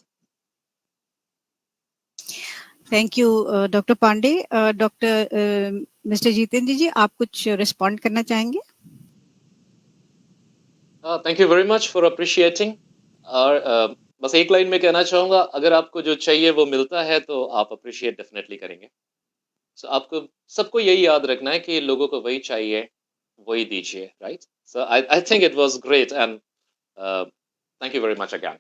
Speaker 2: Thank you doctor Pandey. Doctor mister Jitendra ji आप कुछ रिस्पॉन्ड करना चाहेंगे?
Speaker 1: Thank you very much for appreciating. और बस एक लाइन में कहना चाहूँगा, अगर आपको जो चाहिए वो मिलता है तो आप अप्रिशिएट डेफिनेटली करेंगे. सो आपको सबको यही याद रखना है कि लोगों को वही चाहिए, वही दीजिए. Right. So I think it was great and thank you very much again.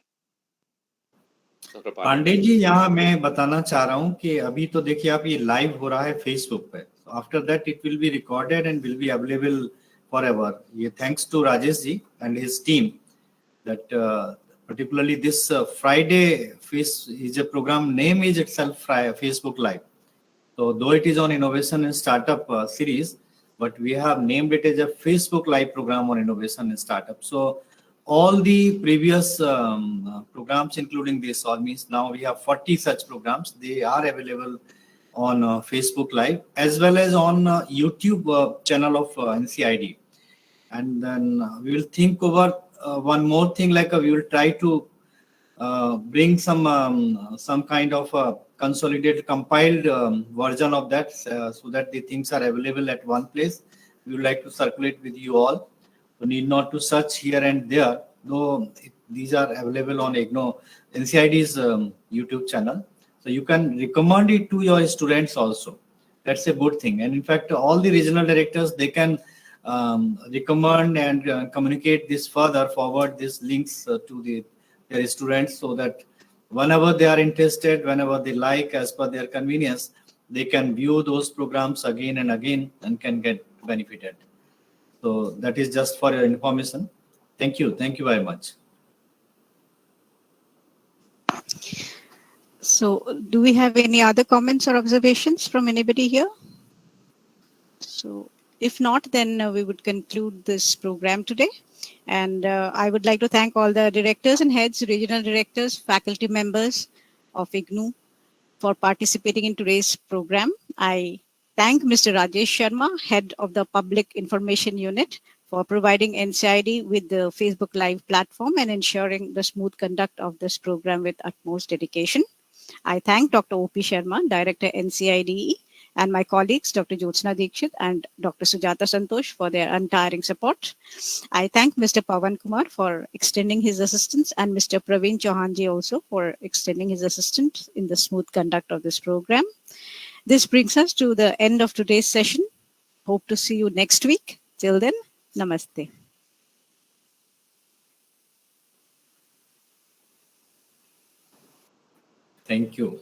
Speaker 3: Pandey ji, यहाँ मैं बताना चाह रहा हूँ कि अभी तो देखिए आप, ये लाइव हो रहा है फेसबुक पे. After that it will be recorded and will be available forever. ये thanks to Rajesh ji and his team that particularly this Friday is a program name is itself Facebook Live. So though it is on innovation and startup series, but we have named it as a Facebook Live program on innovation and startup. So all the previous programs, including this, all means now we have 40 such programs. They are available on Facebook Live as well as on YouTube channel of NCID. And then we will think over one more thing, like we will try to bring some kind of consolidated, compiled version of that, so that the things are available at one place. We would like to circulate with you all. You need not to search here and there, though these are available on IGNOU NCID's YouTube channel. So you can recommend it to your students also. That's a good thing. And in fact, all the regional directors, they can recommend and communicate this further, forward these links to their students, so that whenever they are interested, whenever they like, as per their convenience, they can view those programs again and again and can get benefited. So that is just for your information. Thank you. Thank you very much.
Speaker 2: So do we have any other comments or observations from anybody here? So if not, then we would conclude this program today. And I would like to thank all the directors and heads, regional directors, faculty members of IGNOU for participating in today's program. I thank Mr. Rajesh Sharma, head of the Public Information Unit, for providing NCID with the Facebook Live platform and ensuring the smooth conduct of this program with utmost dedication. I thank Dr. O.P. Sharma, Director NCIDE, and my colleagues, Dr. Jyotsna Dikshit and Dr. Sujata Santosh, for their untiring support. I thank Mr. Pawan Kumar for extending his assistance, and Mr. Praveen Chauhanji also for extending his assistance in the smooth conduct of this program. This brings us to the end of today's session. Hope to see you next week. Till then, namaste.
Speaker 3: Thank you.